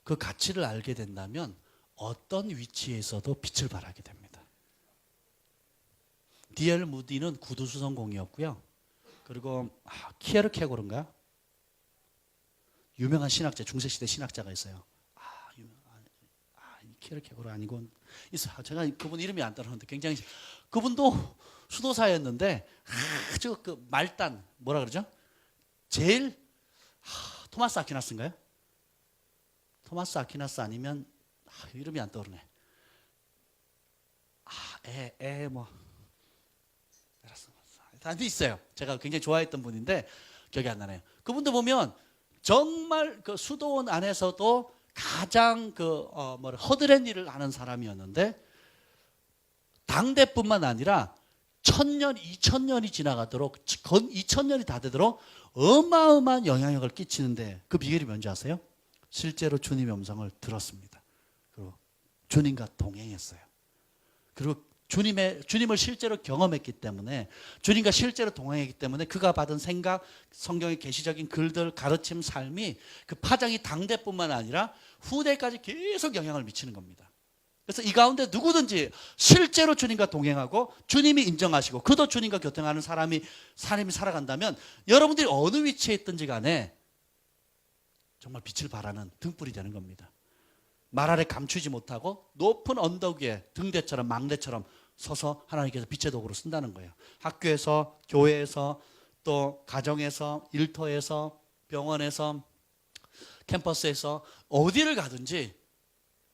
그 가치를 알게 된다면 어떤 위치에서도 빛을 발하게 됩니다. D.L. 무디는 구두수성공이었고요. 그리고 키에르케고르인가요? 유명한 신학자, 중세시대 신학자가 있어요. 키에르케고르 아니고 있어요. 제가 그분 이름이 안 따라오는데, 굉장히, 그분도 수도사였는데 아주 그 말단, 뭐라 그러죠? 제일 토마스 아퀴나스인가요? 토마스 아퀴나스 아니면 이름이 안 떠오르네. 다 있어요. 제가 굉장히 좋아했던 분인데 기억이 안 나네요. 그분도 보면 정말 그 수도원 안에서도 가장 허드렛 일을 하는 사람이었는데, 당대뿐만 아니라 1000년, 2000년이 지나가도록, 2000년이 다 되도록 어마어마한 영향력을 끼치는데 그 비결이 뭔지 아세요? 실제로 주님의 음성을 들었습니다. 그리고 주님과 동행했어요. 그리고 주님을 실제로 경험했기 때문에, 주님과 실제로 동행했기 때문에 그가 받은 생각, 성경의 계시적인 글들, 가르침, 삶이 그 파장이 당대뿐만 아니라 후대까지 계속 영향을 미치는 겁니다. 그래서 이 가운데 누구든지 실제로 주님과 동행하고 주님이 인정하시고 그도 주님과 교통하는 삶이 살아간다면 여러분들이 어느 위치에 있든지 간에 정말 빛을 발하는 등불이 되는 겁니다. 말 아래 감추지 못하고 높은 언덕 위에 등대처럼 망대처럼 서서 하나님께서 빛의 도구로 쓴다는 거예요. 학교에서, 교회에서, 또 가정에서, 일터에서, 병원에서, 캠퍼스에서 어디를 가든지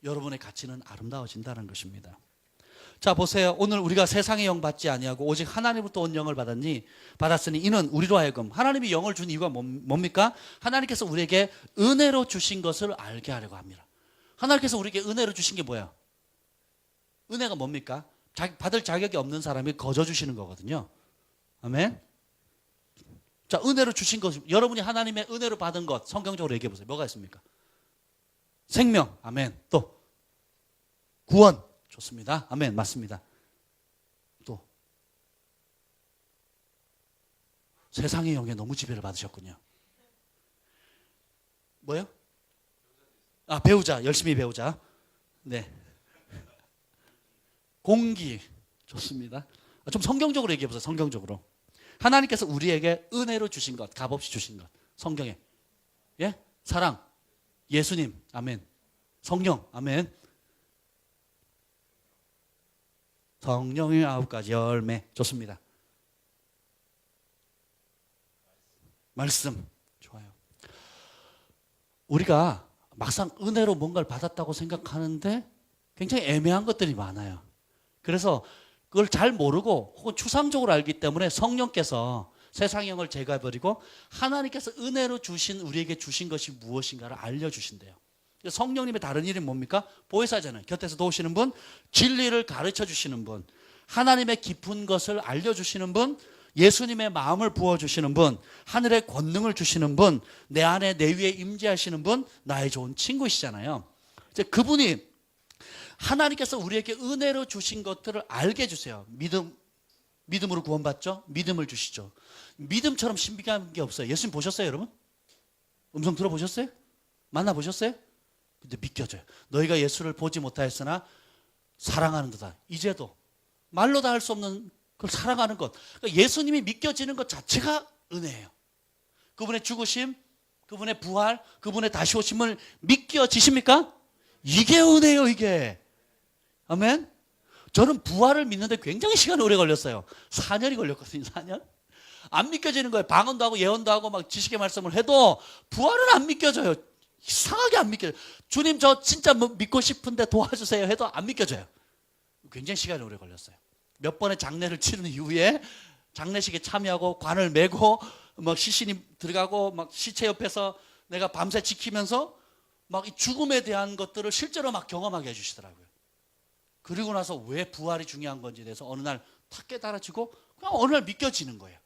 여러분의 가치는 아름다워진다는 것입니다. 자, 보세요. 오늘 우리가 세상의 영 받지 아니하고 오직 하나님으로부터 온 영을 받았으니 이는 우리로 하여금, 하나님이 영을 준 이유가 뭡니까? 하나님께서 우리에게 은혜로 주신 것을 알게 하려고 합니다. 하나님께서 우리에게 은혜로 주신 게 뭐야? 은혜가 뭡니까? 받을 자격이 없는 사람이 거저 주시는 거거든요. 아멘. 자, 은혜로 주신 것, 여러분이 하나님의 은혜로 받은 것 성경적으로 얘기해 보세요. 뭐가 있습니까? 생명, 아멘. 또 구원, 좋습니다. 아멘, 맞습니다. 또 세상의 영에 너무 지배를 받으셨군요. 뭐요? 아, 배우자, 열심히 배우자. 네. 공기, 좋습니다. 좀 성경적으로 얘기해 보세요. 성경적으로. 하나님께서 우리에게 은혜로 주신 것, 값없이 주신 것, 성경에, 예, 사랑, 예수님, 아멘. 성령, 아멘. 성령의 9가지 열매, 좋습니다. 말씀, 좋아요. 우리가 막상 은혜로 뭔가를 받았다고 생각하는데 굉장히 애매한 것들이 많아요. 그래서 그걸 잘 모르고 혹은 추상적으로 알기 때문에 성령께서 세상의 영을 제거해버리고 하나님께서 은혜로 주신 우리에게 주신 것이 무엇인가를 알려주신대요. 성령님의 다른 이름이 뭡니까? 보혜사잖아요. 곁에서 도우시는 분, 진리를 가르쳐 주시는 분, 하나님의 깊은 것을 알려주시는 분, 예수님의 마음을 부어주시는 분, 하늘의 권능을 주시는 분, 내 안에 내 위에 임재하시는 분, 나의 좋은 친구시잖아요. 이제 그분이 하나님께서 우리에게 은혜로 주신 것들을 알게 해주세요. 믿음으로 구원받죠? 믿음을 주시죠. 믿음처럼 신비한 게 없어요. 예수님 보셨어요, 여러분? 음성 들어보셨어요? 만나보셨어요? 근데 믿겨져요. 너희가 예수를 보지 못하였으나 사랑하는도다. 이제도 말로 다 할 수 없는 그걸 사랑하는 것. 그러니까 예수님이 믿겨지는 것 자체가 은혜예요. 그분의 죽으심, 그분의 부활, 그분의 다시 오심을 믿겨지십니까? 이게 은혜예요, 이게. 아멘? 저는 부활을 믿는데 굉장히 시간이 오래 걸렸어요. 4년이 걸렸거든요, 4년. 안 믿겨지는 거예요. 방언도 하고 예언도 하고 막 지식의 말씀을 해도 부활은 안 믿겨져요. 이상하게 안 믿겨져요. 주님 저 진짜 믿고 싶은데 도와주세요 해도 안 믿겨져요. 굉장히 시간이 오래 걸렸어요. 몇 번의 장례를 치른 이후에 장례식에 참여하고 관을 메고 막 시신이 들어가고 막 시체 옆에서 내가 밤새 지키면서 막 이 죽음에 대한 것들을 실제로 막 경험하게 해주시더라고요. 그리고 나서 왜 부활이 중요한 건지에 대해서 어느 날 탁 깨달아지고 그냥 어느 날 믿겨지는 거예요.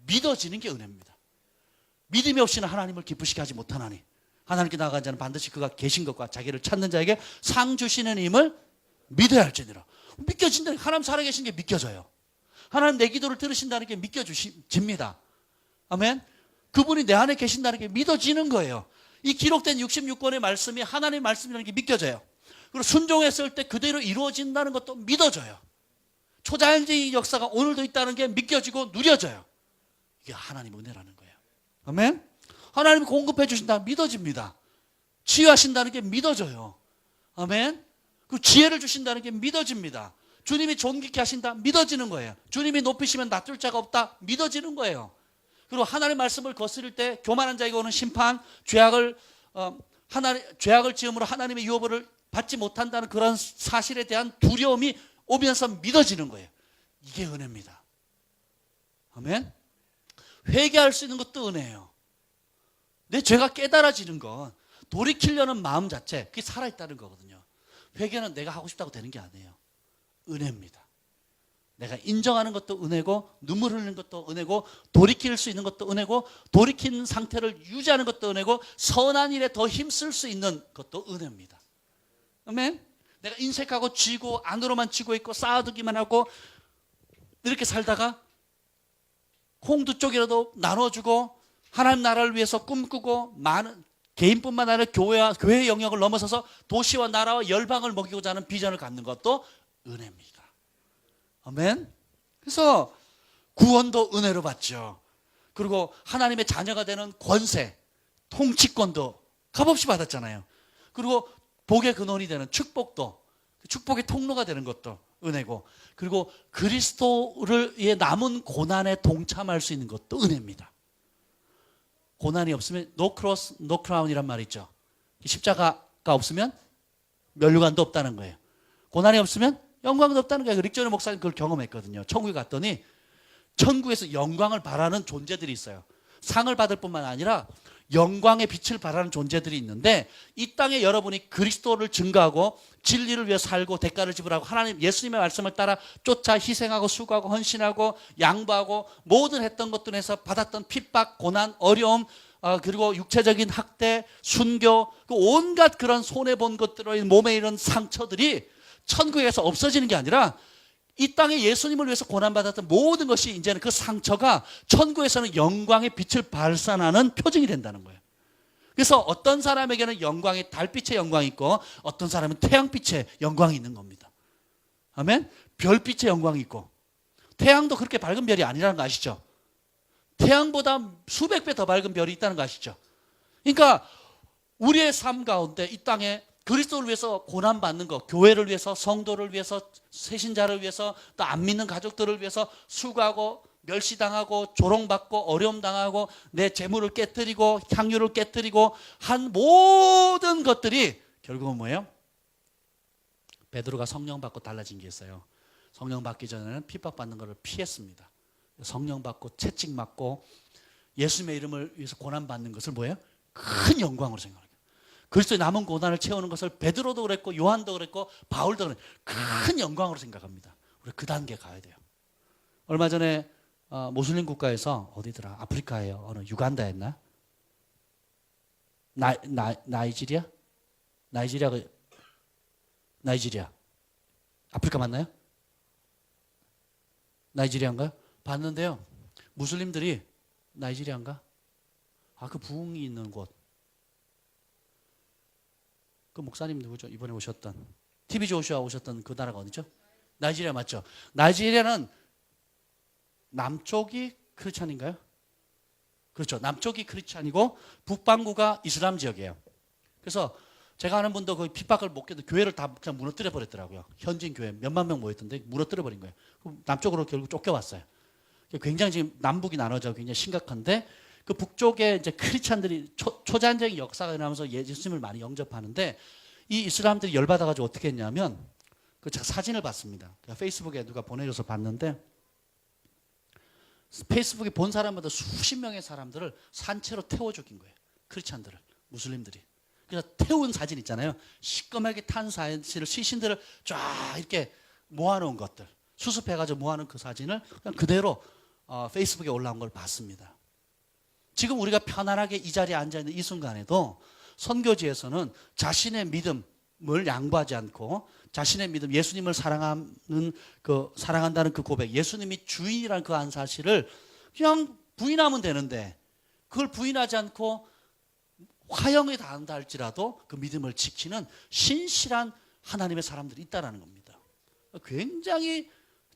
믿어지는 게 은혜입니다. 믿음이 없이는 하나님을 기쁘시게 하지 못하나니 하나님께 나아간 자는 반드시 그가 계신 것과 자기를 찾는 자에게 상 주시는 힘을 믿어야 할지니라. 믿겨진다. 하나님 살아계신 게 믿겨져요. 하나님 내 기도를 들으신다는 게 믿겨집니다. 아멘. 그분이 내 안에 계신다는 게 믿어지는 거예요. 이 기록된 66권의 말씀이 하나님의 말씀이라는 게 믿겨져요. 그리고 순종했을 때 그대로 이루어진다는 것도 믿어져요. 초자연적인 역사가 오늘도 있다는 게 믿겨지고 누려져요. 이게 하나님의 은혜라는 거예요. 아멘. 하나님이 공급해 주신다 믿어집니다. 치유하신다는 게 믿어져요. 아멘. 그 지혜를 주신다는 게 믿어집니다. 주님이 존귀케 하신다 믿어지는 거예요. 주님이 높이시면 낮출 자가 없다 믿어지는 거예요. 그리고 하나님의 말씀을 거스릴 때 교만한 자에게 오는 심판, 죄악을 지음으로 하나님의 유업을 받지 못한다는 그런 사실에 대한 두려움이 오면서 믿어지는 거예요. 이게 은혜입니다. 아멘. 회개할 수 있는 것도 은혜예요. 내 죄가 깨달아지는 건 돌이키려는 마음 자체, 그게 살아있다는 거거든요. 회개는 내가 하고 싶다고 되는 게 아니에요. 은혜입니다. 내가 인정하는 것도 은혜고 눈물 흘리는 것도 은혜고 돌이킬 수 있는 것도 은혜고 돌이킨 상태를 유지하는 것도 은혜고 선한 일에 더 힘쓸 수 있는 것도 은혜입니다. 아멘. 내가 인색하고 쥐고 안으로만 쥐고 있고 쌓아두기만 하고 이렇게 살다가 홍두 쪽이라도 나눠주고 하나님 나라를 위해서 꿈꾸고 많은 개인뿐만 아니라 교회의 영역을 넘어서서 도시와 나라와 열방을 먹이고자 하는 비전을 갖는 것도 은혜입니다. 아멘. 그래서 구원도 은혜로 받죠. 그리고 하나님의 자녀가 되는 권세, 통치권도 값없이 받았잖아요. 그리고 복의 근원이 되는 축복도, 축복의 통로가 되는 것도 은혜고, 그리고 그리스도의 남은 고난에 동참할 수 있는 것도 은혜입니다. 고난이 없으면 no cross, no crown이란 말이 있죠. 십자가가 없으면 면류관도 없다는 거예요. 고난이 없으면 영광도 없다는 거예요. 릭조니 목사님 그걸 경험했거든요. 천국에 갔더니 천국에서 영광을 바라는 존재들이 있어요. 상을 받을 뿐만 아니라 영광의 빛을 바라는 존재들이 있는데, 이 땅에 여러분이 그리스도를 증거하고 진리를 위해 살고 대가를 지불하고 하나님 예수님의 말씀을 따라 쫓아 희생하고 수고하고 헌신하고 양보하고 모든 했던 것들에서 받았던 핍박, 고난, 어려움, 그리고 육체적인 학대, 순교, 그 온갖 그런 손해본 것들로 몸에 이런 상처들이 천국에서 없어지는 게 아니라 이 땅에 예수님을 위해서 고난받았던 모든 것이 이제는 그 상처가 천국에서는 영광의 빛을 발산하는 표징이 된다는 거예요. 그래서 어떤 사람에게는 영광이 달빛의 영광이 있고 어떤 사람은 태양빛의 영광이 있는 겁니다. 아멘? 별빛의 영광이 있고, 태양도 그렇게 밝은 별이 아니라는 거 아시죠? 태양보다 수백 배 더 밝은 별이 있다는 거 아시죠? 그러니까 우리의 삶 가운데 이 땅에 그리스도를 위해서 고난받는 것, 교회를 위해서, 성도를 위해서, 새신자를 위해서, 또 안 믿는 가족들을 위해서 수고하고 멸시당하고 조롱받고 어려움당하고 내 재물을 깨뜨리고 향유를 깨뜨리고 한 모든 것들이 결국은 뭐예요? 베드로가 성령 받고 달라진 게 있어요. 성령 받기 전에는 핍박받는 것을 피했습니다. 성령 받고 채찍 맞고 예수님의 이름을 위해서 고난받는 것을 뭐예요? 큰 영광으로 생각합니다. 그리스도의 남은 고난을 채우는 것을 베드로도 그랬고 요한도 그랬고 바울도 그랬고 큰 영광으로 생각합니다. 우리 그 단계 가야 돼요. 얼마 전에 모슬림 국가에서 어디더라? 아프리카예요. 어느 유간다였나? 나이지리아? 나이지리아. 아프리카 맞나요? 나이지리아인가요? 봤는데요. 무슬림들이 나이지리아인가? 그 부흥이 있는 곳. 그 목사님 누구죠? 이번에 오셨던 TV 조슈아 오셨던 그 나라가 어디죠? 나이지리아 맞죠? 나이지리아는 남쪽이 크리스찬인가요? 그렇죠. 남쪽이 크리스찬이고 북반구가 이슬람 지역이에요. 그래서 제가 아는 분도 그 핍박을 못 견뎌 교회를 다 그냥 무너뜨려 버렸더라고요. 현지인 교회 몇만 명 모였던데 무너뜨려 버린 거예요. 남쪽으로 결국 쫓겨왔어요. 굉장히 지금 남북이 나눠져 굉장히 심각한데, 그 북쪽에 이제 크리스찬들이 초잔적인 역사가 일어나면서 예수님을 많이 영접하는데, 이 이슬람들이 열받아가지고 어떻게 했냐면, 제가 사진을 봤습니다. 페이스북에 누가 보내줘서 봤는데, 페이스북에 본 사람마다 수십 명의 사람들을 산채로 태워 죽인 거예요. 크리스찬들을, 무슬림들이. 그래서 태운 사진 있잖아요. 시꺼멓게 탄 사진을, 시신들을 쫙 이렇게 모아놓은 것들, 수습해가지고 모아놓은 그 사진을 그냥 그대로 페이스북에 올라온 걸 봤습니다. 지금 우리가 편안하게 이 자리에 앉아있는 이 순간에도 선교지에서는 자신의 믿음을 양보하지 않고 자신의 믿음, 예수님을 사랑한다는 그 고백, 예수님이 주인이라는 그 한 사실을 그냥 부인하면 되는데, 그걸 부인하지 않고 화형에 당한다 할지라도 그 믿음을 지키는 신실한 하나님의 사람들이 있다는 겁니다. 굉장히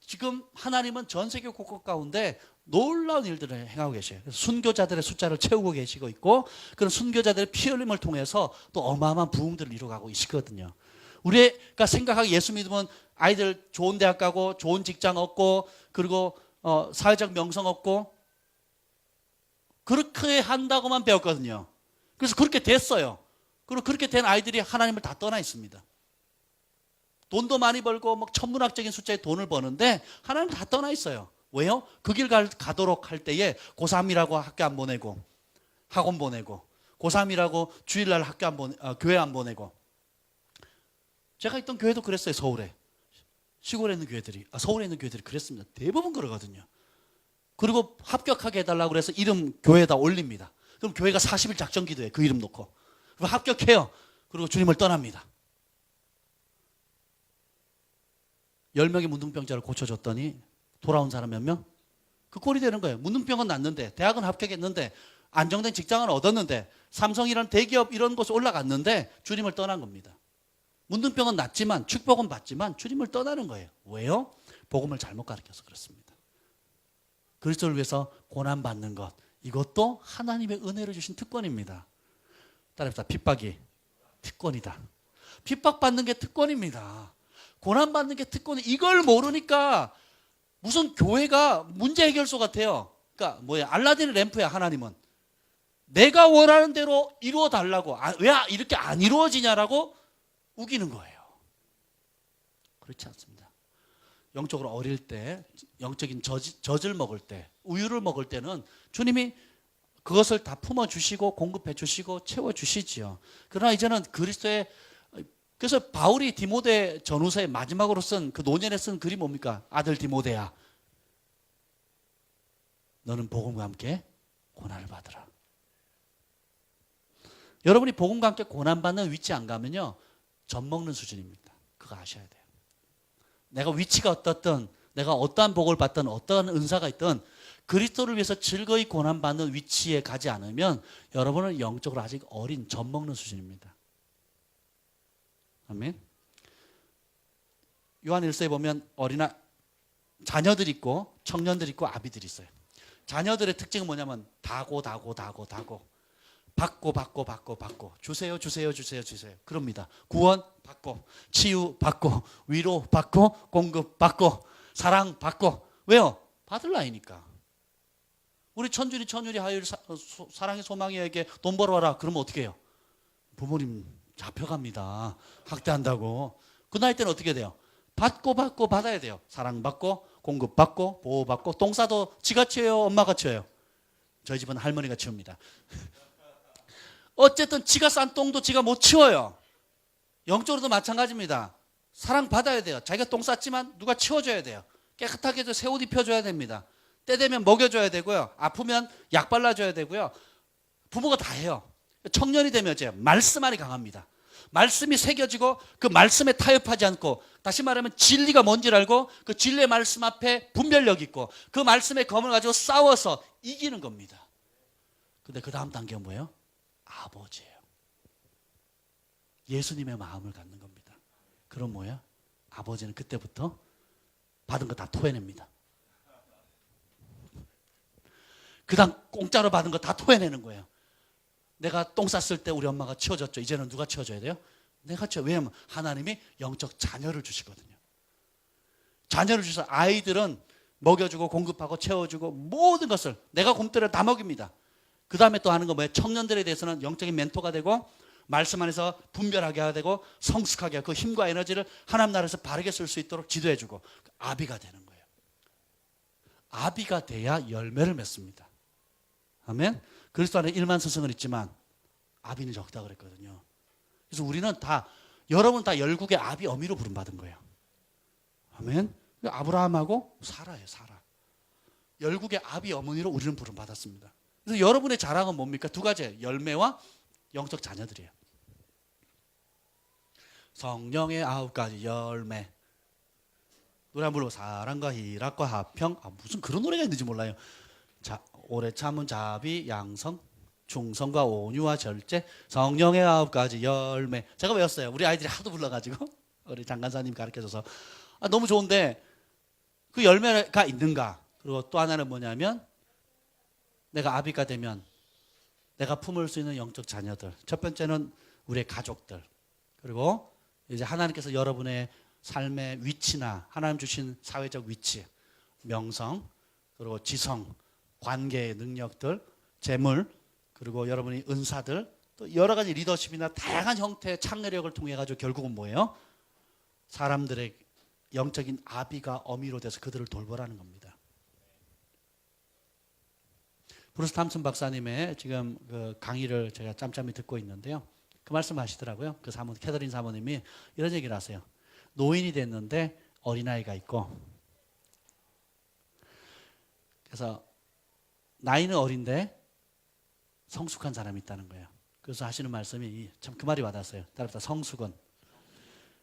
지금 하나님은 전 세계 곳곳 가운데 놀라운 일들을 행하고 계셔요. 순교자들의 숫자를 채우고 계시고 있고, 그런 순교자들의 피 흘림을 통해서 또 어마어마한 부흥들을 이루어가고 계시거든요. 우리가 생각하기 예수 믿으면 아이들 좋은 대학 가고 좋은 직장 얻고 그리고 사회적 명성 얻고 그렇게 한다고만 배웠거든요. 그래서 그렇게 됐어요. 그리고 그렇게 된 아이들이 하나님을 다 떠나 있습니다. 돈도 많이 벌고 막 천문학적인 숫자의 돈을 버는데 하나님을 다 떠나 있어요. 왜요? 그 길 가도록 할 때에 고3이라고 학교 안 보내고 학원 보내고 고3이라고 주일날 교회 안 보내고. 제가 있던 교회도 그랬어요. 서울에. 시골에 있는 교회들이, 서울에 있는 교회들이 그랬습니다. 대부분 그러거든요. 그리고 합격하게 해달라고 그래서 이름 교회에다 올립니다. 그럼 교회가 40일 작정 기도해. 그 이름 놓고. 그리고 합격해요. 그리고 주님을 떠납니다. 10명의 문둥병자를 고쳐줬더니 돌아온 사람 몇 명? 그 꼴이 되는 거예요. 문둥병은 낫는데, 대학은 합격했는데 안정된 직장을 얻었는데 삼성이라는 대기업 이런 곳에 올라갔는데 주님을 떠난 겁니다. 문둥병은 낫지만 축복은 받지만 주님을 떠나는 거예요. 왜요? 복음을 잘못 가르쳐서 그렇습니다. 그리스도를 위해서 고난받는 것, 이것도 하나님의 은혜로 주신 특권입니다. 따라합시다. 핍박이 특권이다. 핍박받는 게 특권입니다. 고난받는 게 특권이. 이걸 모르니까 무슨 교회가 문제 해결소 같아요. 그러니까 알라딘 램프야. 하나님은 내가 원하는 대로 이루어 달라고. 왜 이렇게 안 이루어지냐라고 우기는 거예요. 그렇지 않습니다. 영적으로 어릴 때, 영적인 젖을 먹을 때, 우유를 먹을 때는 주님이 그것을 다 품어주시고 공급해 주시고 채워주시지요. 그러나 이제는 그리스도의, 그래서 바울이 디모데 전후서의 마지막으로 쓴 그 노년에 쓴 글이 뭡니까? 아들 디모데야, 너는 복음과 함께 고난을 받으라. 여러분이 복음과 함께 고난받는 위치 안 가면요, 젖먹는 수준입니다. 그거 아셔야 돼요. 내가 위치가 어떻든, 내가 어떠한 복을 받든, 어떠한 은사가 있든 그리스도를 위해서 즐거이 고난받는 위치에 가지 않으면 여러분은 영적으로 아직 어린 젖먹는 수준입니다. 아멘. 요한 1서에 보면 자녀들이 있고 청년들이 있고 아비들이 있어요. 자녀들의 특징은 뭐냐면 다고 받고 주세요 그럽니다. 구원 받고, 치유 받고, 위로 받고, 공급 받고, 사랑 받고. 왜요? 받을 나이니까. 우리 천준이 하율 사랑의 소망이에게 돈 벌어와라. 그러면 어떻게 해요? 부모님 잡혀갑니다. 학대한다고. 그 나이 때는 어떻게 돼요? 받고 받아야 돼요. 사랑받고, 공급받고, 보호받고. 똥 싸도 지가 치워요? 엄마가 치워요? 저희 집은 할머니가 치웁니다. 어쨌든 지가 싼 똥도 지가 못 치워요. 영적으로도 마찬가지입니다. 사랑받아야 돼요. 자기가 똥 쌌지만 누가 치워줘야 돼요. 깨끗하게 새 옷 입혀줘야 됩니다. 때 되면 먹여줘야 되고요. 아프면 약 발라줘야 되고요. 부모가 다 해요. 청년이 되면 이제 말씀 안이 강합니다. 말씀이 새겨지고 그 말씀에 타협하지 않고, 다시 말하면 진리가 뭔지를 알고 그 진리의 말씀 앞에 분별력 있고 그 말씀의 검을 가지고 싸워서 이기는 겁니다. 근데 그 다음 단계가 뭐예요? 아버지예요. 예수님의 마음을 갖는 겁니다. 그럼 뭐야? 아버지는 그때부터 받은 거 다 토해냅니다. 그 다음 공짜로 받은 거 다 토해내는 거예요. 내가 똥 쌌을 때 우리 엄마가 치워줬죠. 이제는 누가 치워줘야 돼요? 내가 치워. 왜냐하면 하나님이 영적 자녀를 주시거든요. 자녀를 주셔서 아이들은 먹여주고 공급하고 채워주고 모든 것을 내가 곰돌이를 다 먹입니다. 그 다음에 또 하는 거 뭐예요? 청년들에 대해서는 영적인 멘토가 되고 말씀 안에서 분별하게 하게 되고 성숙하게 하고 그 힘과 에너지를 하나님 나라에서 바르게 쓸 수 있도록 지도해주고 아비가 되는 거예요. 아비가 돼야 열매를 맺습니다. 아멘. 그리스도 안에 1만 스승은 있지만 아비는 적다 그랬거든요. 그래서 우리는 다, 여러분 다 열국의 아비 어미로 부름받은 거예요. 아멘. 아브라함하고 사라예요. 사라. 열국의 아비 어머니로 우리는 부름받았습니다. 그래서 여러분의 자랑은 뭡니까? 두 가지예요. 열매와 영적 자녀들이에요. 성령의 9가지 열매. 노래 한 부르고 사랑과 희락과 화평. 무슨 그런 노래가 있는지 몰라요. 오래 참은 자비, 양성, 충성과 온유와 절제. 성령의 9가지 열매. 제가 외웠어요. 우리 아이들이 하도 불러가지고 우리 장관사님 가르쳐줘서 너무 좋은데 그 열매가 있는가? 그리고 또 하나는 뭐냐면 내가 아비가 되면 내가 품을 수 있는 영적 자녀들. 첫 번째는 우리의 가족들. 그리고 이제 하나님께서 여러분의 삶의 위치나 하나님 주신 사회적 위치, 명성, 그리고 지성, 관계의 능력들, 재물, 그리고 여러분의 은사들, 또 여러 가지 리더십이나 다양한 형태의 창의력을 통해 가지고 결국은 뭐예요? 사람들의 영적인 아비가 어미로 돼서 그들을 돌보라는 겁니다. 브루스 탐슨 박사님의 지금 그 강의를 제가 짬짬이 듣고 있는데요. 그 말씀 하시더라고요. 그 사모, 캐서린 사모님이 이런 얘기를 하세요. 노인이 됐는데 어린아이가 있고, 그래서 나이는 어린데 성숙한 사람이 있다는 거예요. 그래서 하시는 말씀이 참 그 말이 와닿았어요. 따라서 성숙은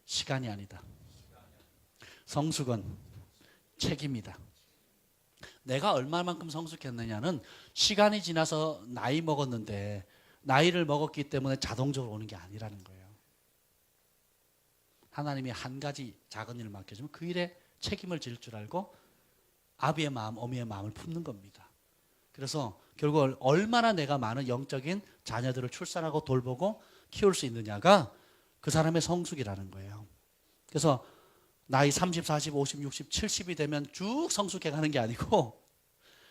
시간이 아니다. 성숙은 책임이다. 내가 얼마만큼 성숙했느냐는 시간이 지나서 나이 먹었는데 나이를 먹었기 때문에 자동적으로 오는 게 아니라는 거예요. 하나님이 한 가지 작은 일을 맡겨주면 그 일에 책임을 질 줄 알고 아비의 마음, 어미의 마음을 품는 겁니다. 그래서 결국 얼마나 내가 많은 영적인 자녀들을 출산하고 돌보고 키울 수 있느냐가 그 사람의 성숙이라는 거예요. 그래서 나이 30, 40, 50, 60, 70이 되면 쭉 성숙해 가는 게 아니고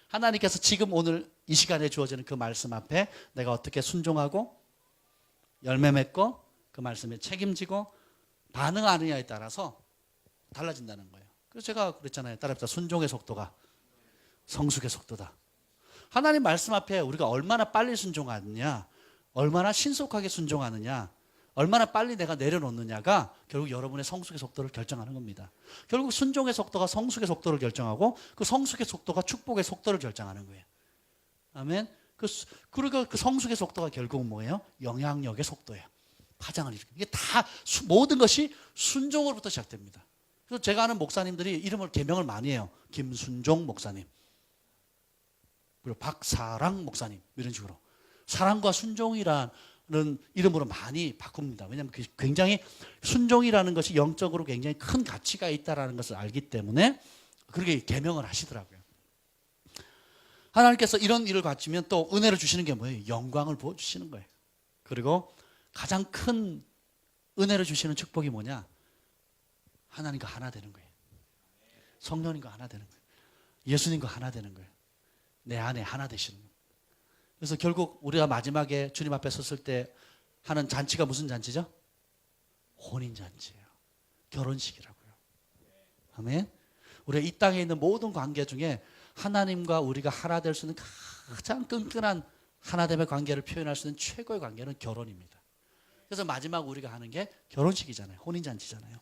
하나님께서 지금 오늘 이 시간에 주어지는 그 말씀 앞에 내가 어떻게 순종하고 열매 맺고 그 말씀에 책임지고 반응하느냐에 따라서 달라진다는 거예요. 그래서 제가 그랬잖아요. 따라합시다. 순종의 속도가 성숙의 속도다. 하나님 말씀 앞에 우리가 얼마나 빨리 순종하느냐, 얼마나 신속하게 순종하느냐, 얼마나 빨리 내가 내려놓느냐가 결국 여러분의 성숙의 속도를 결정하는 겁니다. 결국 순종의 속도가 성숙의 속도를 결정하고 그 성숙의 속도가 축복의 속도를 결정하는 거예요. 아멘. 그리고 그 성숙의 속도가 결국은 뭐예요? 영향력의 속도예요. 파장을 일으키는. 이게 다 모든 것이 순종으로부터 시작됩니다. 그래서 제가 아는 목사님들이 이름을 개명을 많이 해요. 김순종 목사님, 그리고 박사랑 목사님 이런 식으로 사랑과 순종이라는 이름으로 많이 바꿉니다. 왜냐하면 굉장히 순종이라는 것이 영적으로 굉장히 큰 가치가 있다는 것을 알기 때문에 그렇게 개명을 하시더라고요. 하나님께서 이런 일을 갖추면 또 은혜를 주시는 게 뭐예요? 영광을 부어주시는 거예요. 그리고 가장 큰 은혜를 주시는 축복이 뭐냐? 하나님과 하나 되는 거예요. 성령님과 하나 되는 거예요. 예수님과 하나 되는 거예요. 내 안에 하나 되시는 거예요. 그래서 결국 우리가 마지막에 주님 앞에 섰을 때 하는 잔치가 무슨 잔치죠? 혼인잔치예요. 결혼식이라고요. 아멘. 우리가 이 땅에 있는 모든 관계 중에 하나님과 우리가 하나 될 수 있는 가장 끈끈한 하나됨의 관계를 표현할 수 있는 최고의 관계는 결혼입니다. 그래서 마지막 우리가 하는 게 결혼식이잖아요. 혼인잔치잖아요.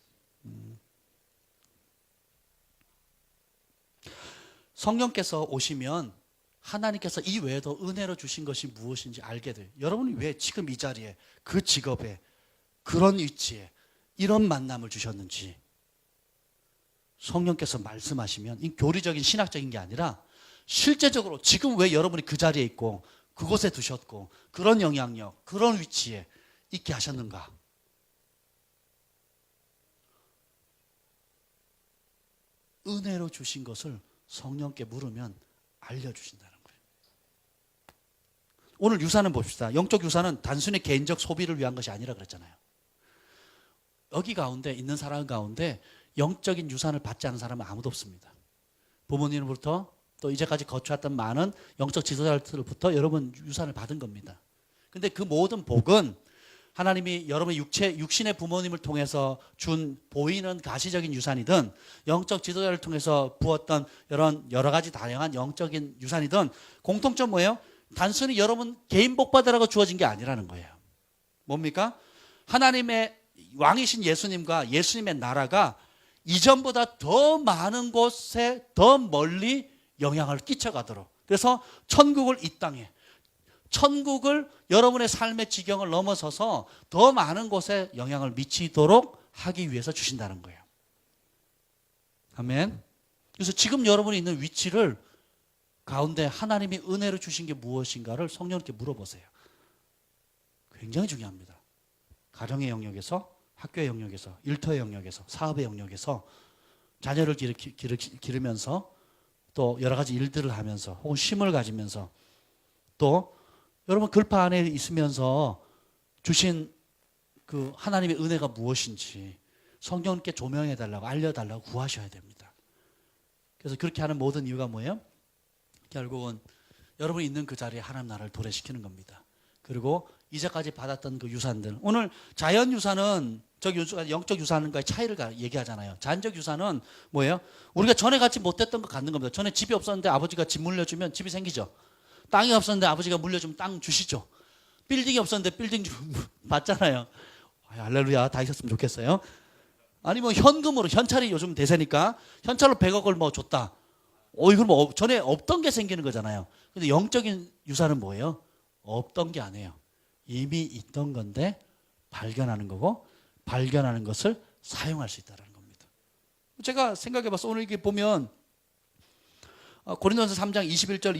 성령께서 오시면 하나님께서 이 외에도 은혜로 주신 것이 무엇인지 알게 돼요. 여러분이 왜 지금 이 자리에 그 직업에 그런 위치에 이런 만남을 주셨는지 성령께서 말씀하시면 이 교리적인 신학적인 게 아니라 실제적으로 지금 왜 여러분이 그 자리에 있고 그곳에 두셨고 그런 영향력, 그런 위치에 있게 하셨는가? 은혜로 주신 것을 성령께 물으면 알려주신다는 거예요. 오늘 유산은 봅시다. 영적 유산은 단순히 개인적 소비를 위한 것이 아니라 그랬잖아요. 여기 가운데 있는 사람 가운데 영적인 유산을 받지 않은 사람은 아무도 없습니다. 부모님으로부터 또 이제까지 거쳐왔던 많은 영적 지도자들부터 여러분 유산을 받은 겁니다. 근데 그 모든 복은 하나님이 여러분의 육신의 부모님을 통해서 준 보이는 가시적인 유산이든 영적 지도자를 통해서 부었던 여러 가지 다양한 영적인 유산이든 공통점 뭐예요? 단순히 여러분 개인 복 받으라고 주어진 게 아니라는 거예요. 뭡니까? 하나님의 왕이신 예수님과 예수님의 나라가 이전보다 더 많은 곳에 더 멀리 영향을 끼쳐가도록, 그래서 천국을 이 땅에, 천국을 여러분의 삶의 지경을 넘어서서 더 많은 곳에 영향을 미치도록 하기 위해서 주신다는 거예요. 아멘. 그래서 지금 여러분이 있는 위치를 가운데 하나님이 은혜로 주신 게 무엇인가를 성령님께 물어보세요. 굉장히 중요합니다. 가정의 영역에서, 학교의 영역에서, 일터의 영역에서, 사업의 영역에서 자녀를 기르면서 또 여러 가지 일들을 하면서 혹은 쉼을 가지면서 또 여러분 글파 안에 있으면서 주신 그 하나님의 은혜가 무엇인지 성령님께 조명해달라고 알려달라고 구하셔야 됩니다. 그래서 그렇게 하는 모든 이유가 뭐예요? 결국은 여러분이 있는 그 자리에 하나님 나라를 도래시키는 겁니다. 그리고 이제까지 받았던 그 유산들, 오늘 자연 유산은 영적 유산과의 차이를 얘기하잖아요. 자연적 유산은 뭐예요? 우리가 전에 갖지 못했던 거 갖는 겁니다. 전에 집이 없었는데 아버지가 집 물려주면 집이 생기죠. 땅이 없었는데 아버지가 물려주면 땅 주시죠. 빌딩이 없었는데 빌딩 받잖아요. 할렐루야, 다 있었으면 좋겠어요. 아니면 현금으로, 현찰이 요즘 대세니까 현찰로 100억을 뭐 줬다. 이건 뭐 전에 없던 게 생기는 거잖아요. 근데 영적인 유산은 뭐예요? 없던 게 아니에요. 이미 있던 건데 발견하는 거고, 발견하는 것을 사용할 수 있다는 겁니다. 제가 생각해 봐서 오늘 이게 보면 고린도전서 3장 21절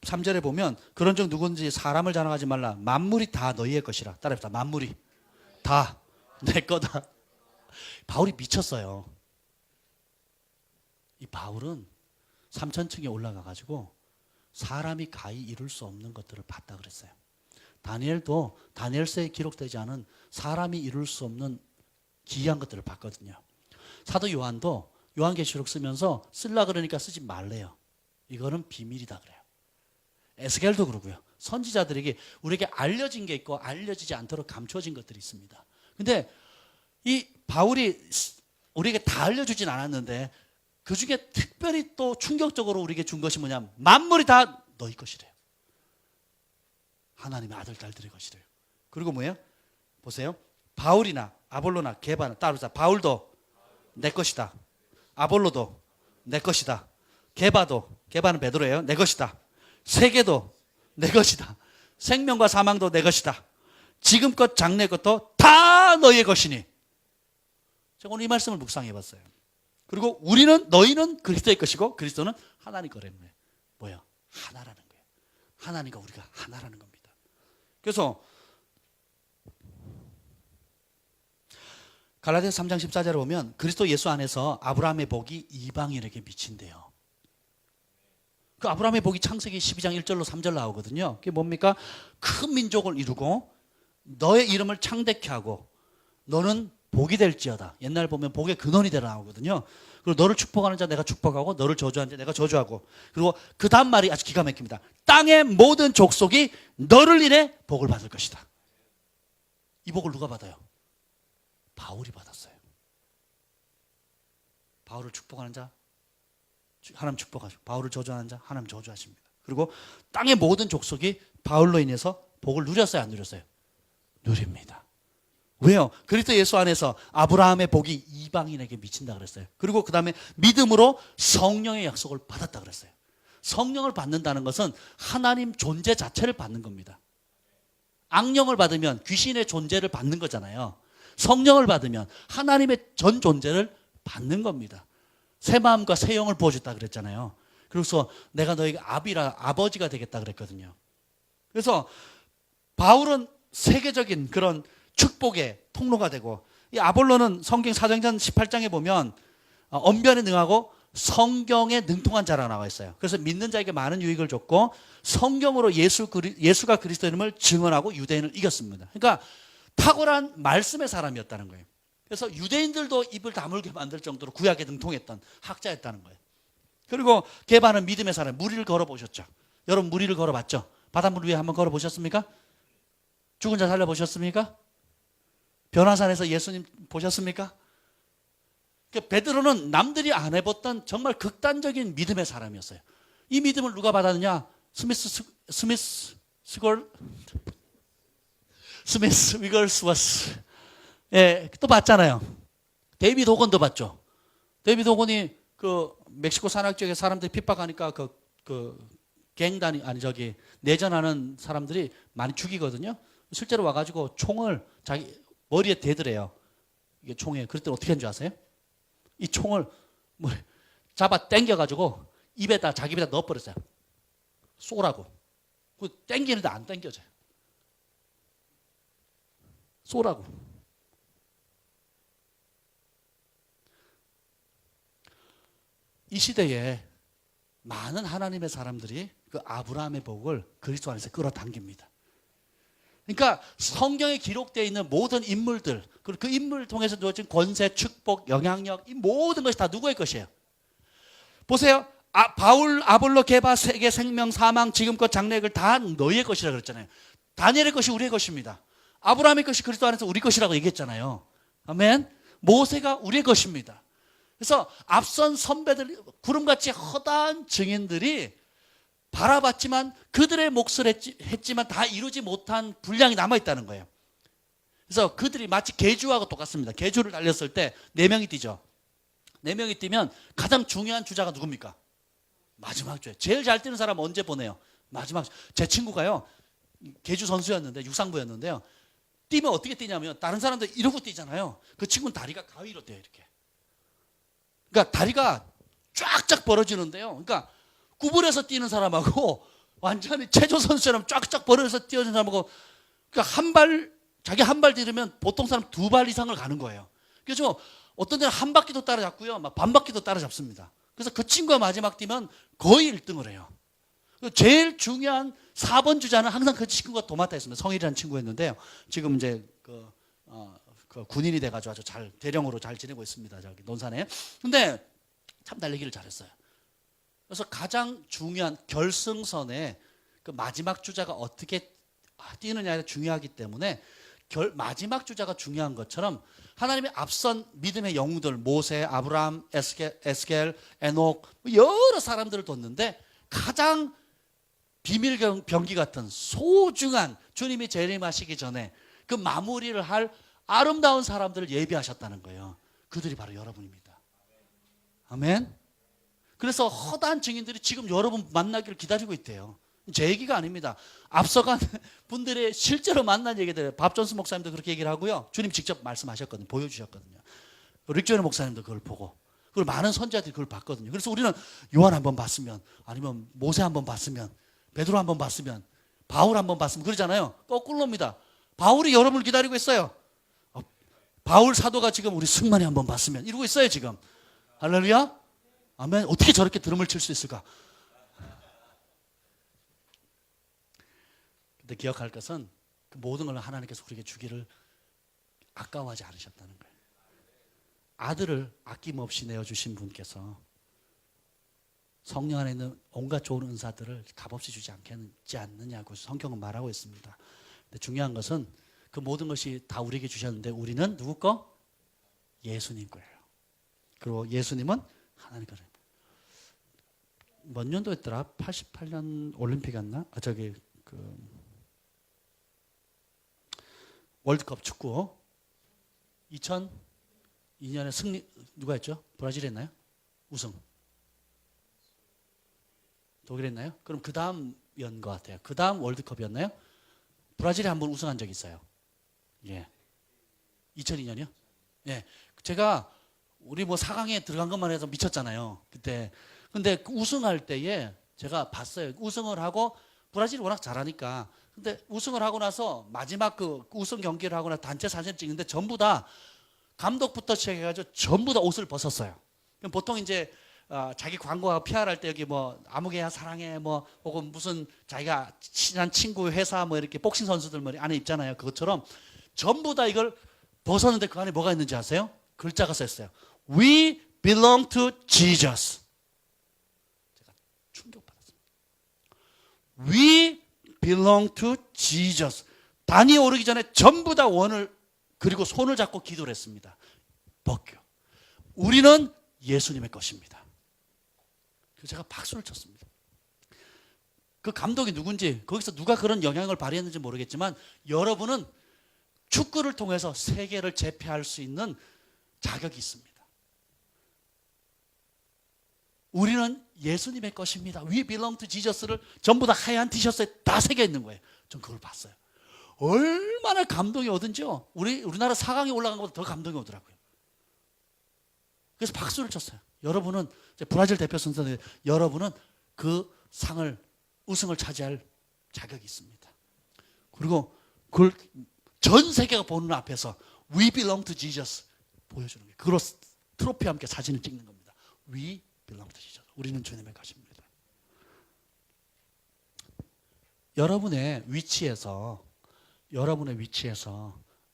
23절에 보면 그런즉 누구든지 사람을 자랑하지 말라. 만물이 다 너희의 것이라. 따라합시다. 만물이 다 내 거다. 바울이 미쳤어요. 이 바울은 3천층에 올라가 가지고 사람이 가히 이룰 수 없는 것들을 봤다 그랬어요. 다니엘도 다니엘서에 기록되지 않은 사람이 이룰 수 없는 기이한 것들을 봤거든요. 사도 요한도 요한계시록 쓰면서 쓰려 그러니까 쓰지 말래요. 이거는 비밀이다 그래요. 에스겔도 그러고요. 선지자들에게 우리에게 알려진 게 있고 알려지지 않도록 감춰진 것들이 있습니다. 근데 이 바울이 우리에게 다 알려주진 않았는데 그 중에 특별히 또 충격적으로 우리에게 준 것이 뭐냐면 만물이 다 너희 것이래요. 하나님의 아들 딸들의 것이래요. 그리고 뭐예요? 보세요. 바울이나 아볼로나 게바나 따로자. 바울도 내 것이다. 아볼로도 내 것이다. 게바는 베드로예요. 내 것이다. 세계도 내 것이다. 생명과 사망도 내 것이다. 지금껏 장래 것도 다 너희의 것이니. 제가 오늘 이 말씀을 묵상해 봤어요. 그리고 너희는 그리스도의 것이고 그리스도는 하나님 거라는 거예요. 뭐예요? 하나라는 거예요. 하나님과 우리가 하나라는 겁니다. 그래서 갈라디아서 3장 14절에 보면 그리스도 예수 안에서 아브라함의 복이 이방인에게 미친대요. 그 아브라함의 복이 창세기 12장 1절로 3절 나오거든요. 그게 뭡니까? 큰 민족을 이루고 너의 이름을 창대케 하고 너는 복이 될지어다. 옛날 보면 복의 근원이 되라 나오거든요. 그리고 너를 축복하는 자 내가 축복하고 너를 저주하는 자 내가 저주하고 그리고 그 다음 말이 아주 기가 막힙니다. 땅의 모든 족속이 너를 인해 복을 받을 것이다. 이 복을 누가 받아요? 바울이 받았어요. 바울을 축복하는 자 하나님 축복하시고 바울을 저주하는 자 하나님 저주하십니다. 그리고 땅의 모든 족속이 바울로 인해서 복을 누렸어요? 안 누렸어요? 누립니다. 왜요? 그리스도 예수 안에서 아브라함의 복이 이방인에게 미친다 그랬어요. 그리고 그 다음에 믿음으로 성령의 약속을 받았다 그랬어요. 성령을 받는다는 것은 하나님 존재 자체를 받는 겁니다. 악령을 받으면 귀신의 존재를 받는 거잖아요. 성령을 받으면 하나님의 전 존재를 받는 겁니다. 새 마음과 새 영을 부어줬다 그랬잖아요. 그래서 내가 너에게 아버지가 되겠다 그랬거든요. 그래서 바울은 세계적인 그런 축복의 통로가 되고 이 아볼로는 성경 사도행전 18장에 보면 언변에 능하고 성경에 능통한 자라고 나와 있어요. 그래서 믿는 자에게 많은 유익을 줬고 성경으로 예수가 그리스도 이름을 증언하고 유대인을 이겼습니다. 그러니까 탁월한 말씀의 사람이었다는 거예요. 그래서 유대인들도 입을 다물게 만들 정도로 구약에 능통했던 학자였다는 거예요. 그리고 게바는 믿음의 사람, 무리를 걸어보셨죠. 여러분 무리를 걸어봤죠. 바닷물 위에 한번 걸어보셨습니까? 죽은 자 살려보셨습니까? 변화산에서 예수님 보셨습니까? 베드로는 남들이 안 해봤던 정말 극단적인 믿음의 사람이었어요. 이 믿음을 누가 받았느냐? 스미스 위걸스워스. 예, 또 봤잖아요. 데이비드 호건도 봤죠. 데이비드 호건이 그 멕시코 산악 지역에 사람들이 핍박하니까 갱단이 내전하는 사람들이 많이 죽이거든요. 실제로 와가지고 총을 자기 머리에 대더래요. 이게 총에. 그럴 때 어떻게 하는 줄 아세요? 이 총을 잡아 당겨가지고 자기 입에다 넣어버렸어요. 쏘라고. 그 당기는데 안 당겨져요. 쏘라고. 이 시대에 많은 하나님의 사람들이 그 아브라함의 복을 그리스도 안에서 끌어당깁니다. 그러니까 성경에 기록되어 있는 모든 인물들, 그리고 그 인물을 통해서 주어진 권세, 축복, 영향력, 이 모든 것이 다 누구의 것이에요? 보세요. 바울, 아볼로, 게바, 세계, 생명, 사망, 지금껏 장래를 다 너희의 것이라 그랬잖아요. 다니엘의 것이 우리의 것입니다. 아브라함의 것이 그리스도 안에서 우리 것이라고 얘기했잖아요. 아멘. 모세가 우리의 것입니다. 그래서 앞선 선배들, 구름같이 허다한 증인들이 바라봤지만 그들의 몫을 했지만 다 이루지 못한 분량이 남아있다는 거예요. 그래서 그들이 마치 계주하고 똑같습니다. 계주를 달렸을 때 4명이 뛰죠. 4명이 뛰면 가장 중요한 주자가 누굽니까? 마지막 주에. 제일 잘 뛰는 사람 언제 보내요? 마지막. 제 친구가요. 계주 선수였는데 육상부였는데요. 뛰면 어떻게 뛰냐면 다른 사람들 이러고 뛰잖아요. 그 친구는 다리가 가위로 뛰어요. 이렇게. 그러니까 다리가 쫙쫙 벌어지는데요. 그러니까 구부려서 뛰는 사람하고 완전히 체조 선수처럼 쫙쫙 벌어서 뛰는 사람하고, 그러니까 자기 한 발 디디면 보통 사람 2발 이상을 가는 거예요. 그래서 어떤 데는 한 바퀴도 따라잡고요, 막 반 바퀴도 따라잡습니다. 그래서 그 친구가 마지막 뛰면 거의 1등을 해요. 제일 중요한 4번 주자는 항상 그 친구가 도맡아있습니다. 성일이라는 친구였는데요. 지금 이제 그 군인이 돼가지고 아주 잘 대령으로 잘 지내고 있습니다. 저기 논산에. 근데 참 달리기를 잘했어요. 그래서 가장 중요한 결승선에 그 마지막 주자가 어떻게 뛰느냐가 중요하기 때문에 마지막 주자가 중요한 것처럼 하나님의 앞선 믿음의 영웅들, 모세, 아브라함, 에스겔, 에녹, 여러 사람들을 뒀는데 가장 비밀 병기 같은 소중한, 주님이 재림하시기 전에 그 마무리를 할 아름다운 사람들을 예비하셨다는 거예요. 그들이 바로 여러분입니다. 아멘. 그래서 허다한 증인들이 지금 여러분 만나기를 기다리고 있대요. 제 얘기가 아닙니다. 앞서간 분들의 실제로 만난 얘기들, 밥 존스 목사님도 그렇게 얘기를 하고요, 주님 직접 말씀하셨거든요. 보여주셨거든요. 릭조니 목사님도 그걸 보고, 그리고 많은 선지자들이 그걸 봤거든요. 그래서 우리는 요한 한번 봤으면, 아니면 모세 한번 봤으면, 베드로 한번 봤으면, 바울 한번 봤으면 그러잖아요. 거꾸로입니다. 바울이 여러분을 기다리고 있어요. 바울 사도가 지금 우리 승만이 한번 봤으면 이러고 있어요 지금. 할렐루야. 아멘. 어떻게 저렇게 드럼을 칠 수 있을까? 근데 기억할 것은 그 모든 걸 하나님께서 우리에게 주기를 아까워하지 않으셨다는 거예요. 아들을 아낌없이 내어주신 분께서 성령 안에 있는 온갖 좋은 은사들을 값없이 주지 않느냐고 성경은 말하고 있습니다. 근데 중요한 것은 그 모든 것이 다 우리에게 주셨는데 우리는 누구 거? 예수님 거예요. 그리고 예수님은 하나님 거예요. 몇 년도였더라? 88년 올림픽이었나? 월드컵 축구 2002년에 승리 누가 했죠? 브라질이 했나요? 우승. 독일이 했나요? 그럼 그 다음 연 것 같아요. 그 다음 월드컵이었나요? 브라질이 한번 우승한 적이 있어요. 예. 2002년이요? 예. 제가 우리 뭐 4강에 들어간 것만 해서 미쳤잖아요. 그때. 근데 그 우승할 때에 제가 봤어요. 우승을 하고 브라질이 워낙 잘하니까. 근데 우승을 하고 나서 마지막 그 우승 경기를 하고 나서 단체 사진 찍는데 전부 다 감독부터 시작해가지고 전부 다 옷을 벗었어요. 그럼 보통 이제 자기 광고하고 PR할 때 여기 뭐 아무개야 사랑해 뭐 혹은 무슨 자기가 친한 친구 회사 뭐 이렇게 복싱 선수들 뭐 안에 입잖아요. 그것처럼 전부 다 이걸 벗었는데 그 안에 뭐가 있는지 아세요? 글자가 써있어요. We belong to Jesus. 제가 충격받았습니다. We belong to Jesus. 단이 오르기 전에 전부 다 원을 그리고 손을 잡고 기도를 했습니다. 벗겨. 우리는 예수님의 것입니다. 그래서 제가 박수를 쳤습니다. 그 감독이 누군지 거기서 누가 그런 영향을 발휘했는지 모르겠지만 여러분은 축구를 통해서 세계를 제패할 수 있는 자격이 있습니다. 우리는 예수님의 것입니다. We belong to Jesus를 전부 다 하얀 티셔츠에 다 새겨 있는 거예요. 전 그걸 봤어요. 얼마나 감동이 오든지요. 우리나라 4강에 올라간 것보다 더 감동이 오더라고요. 그래서 박수를 쳤어요. 여러분은 브라질 대표 선수들, 여러분은 그 상을 우승을 차지할 자격이 있습니다. 그리고 그걸 전 세계가 보는 앞에서 We belong to Jesus 보여주는 거예요. 그걸로 트로피와 함께 사진을 찍는 겁니다. We belong to Jesus. 우리는 주님의 것입니다. 여러분의 위치에서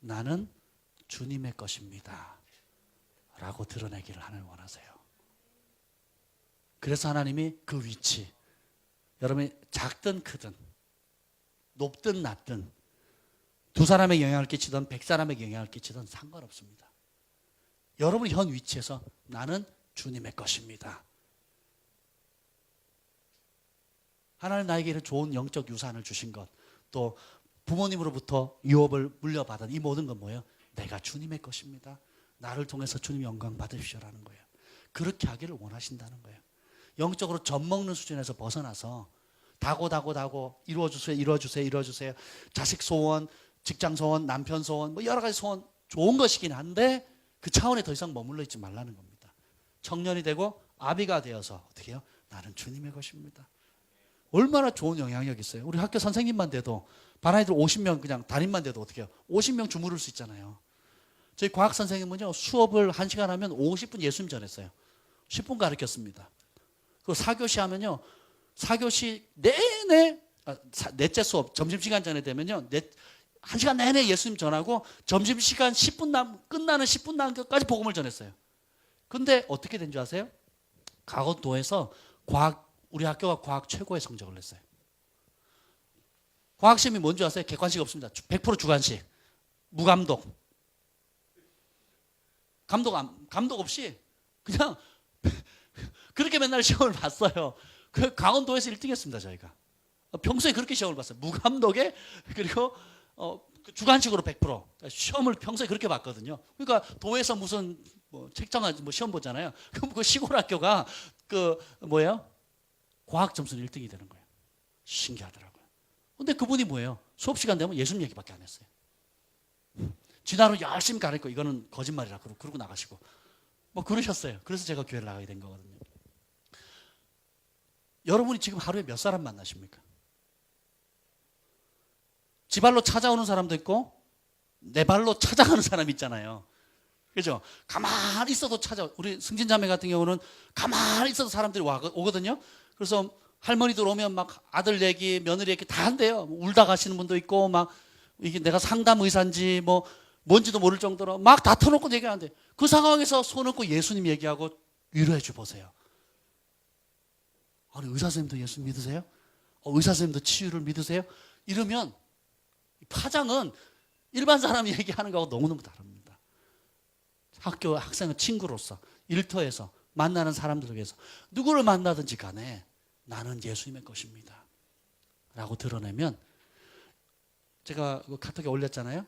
나는 주님의 것입니다 라고 드러내기를 하나님 원하세요. 그래서 하나님이 그 위치, 여러분이 작든 크든 높든 낮든 두 사람에게 영향을 끼치든 100사람에게 영향을 끼치든 상관없습니다. 여러분이 현 위치에서 나는 주님의 것입니다. 하나님 나에게 이런 좋은 영적 유산을 주신 것, 또 부모님으로부터 유업을 물려받은 이 모든 건 뭐예요? 내가 주님의 것입니다. 나를 통해서 주님 영광 받으시오라는 거예요. 그렇게 하기를 원하신다는 거예요. 영적으로 젖먹는 수준에서 벗어나서 다고 이루어주세요. 자식 소원, 직장 소원, 남편 소원, 뭐 여러 가지 소원 좋은 것이긴 한데 그 차원에 더 이상 머물러 있지 말라는 겁니다. 청년이 되고 아비가 되어서 어떻게 해요? 나는 주님의 것입니다. 얼마나 좋은 영향력이 있어요. 우리 학교 선생님만 돼도 반 아이들 50명 그냥 담임만 돼도 어떻게 해요? 50명 주무를 수 있잖아요. 저희 과학 선생님은요, 수업을 1시간 하면 50분 예수님 전했어요. 10분 가르쳤습니다. 그리고 4교시 하면요, 4교시 내내, 넷째 수업, 점심시간 전에 되면요, 1시간 내내 예수님 전하고 점심시간 10분 끝나는 10분 남까지 복음을 전했어요. 근데 어떻게 된 줄 아세요? 강원도에서 우리 학교가 과학 최고의 성적을 냈어요. 과학시험이 뭔지 아세요? 객관식 없습니다. 100% 주관식. 무감독. 감독 없이 그냥 그렇게 맨날 시험을 봤어요. 그 강원도에서 1등 했습니다, 저희가. 평소에 그렇게 시험을 봤어요. 무감독에, 그리고 주관식으로 100%. 시험을 평소에 그렇게 봤거든요. 그러니까 도에서 무슨 책장 시험 보잖아요. 그럼 그 시골 학교가 과학 점수는 1등이 되는 거예요. 신기하더라고요. 근데 그분이 뭐예요? 수업 시간 되면 예수님 얘기밖에 안 했어요. 지나로 열심히 가르치고 이거는 거짓말이라 그러고 나가시고 그러셨어요. 그래서 제가 교회를 나가게 된 거거든요. 여러분이 지금 하루에 몇 사람 만나십니까? 지 발로 찾아오는 사람도 있고 내 발로 찾아가는 사람이 있잖아요. 그죠? 가만히 있어도 우리 승진자매 같은 경우는 가만히 있어도 사람들이 오거든요. 그래서 할머니들 오면 막 아들 얘기, 며느리 얘기 다 한대요. 울다 가시는 분도 있고, 이게 내가 상담 의사인지 뭔지도 모를 정도로 막 다 터놓고 얘기하는데, 그 상황에서 손 얹고 예수님 얘기하고 위로해 줘 보세요. 아니, 의사 선생님도 예수 믿으세요? 의사 선생님도 치유를 믿으세요? 이러면 파장은 일반 사람이 얘기하는 거하고 너무너무 다릅니다. 학교 학생의 친구로서, 일터에서 만나는 사람들에게서 누구를 만나든지 간에 나는 예수님의 것입니다 라고 드러내면, 제가 카톡에 올렸잖아요.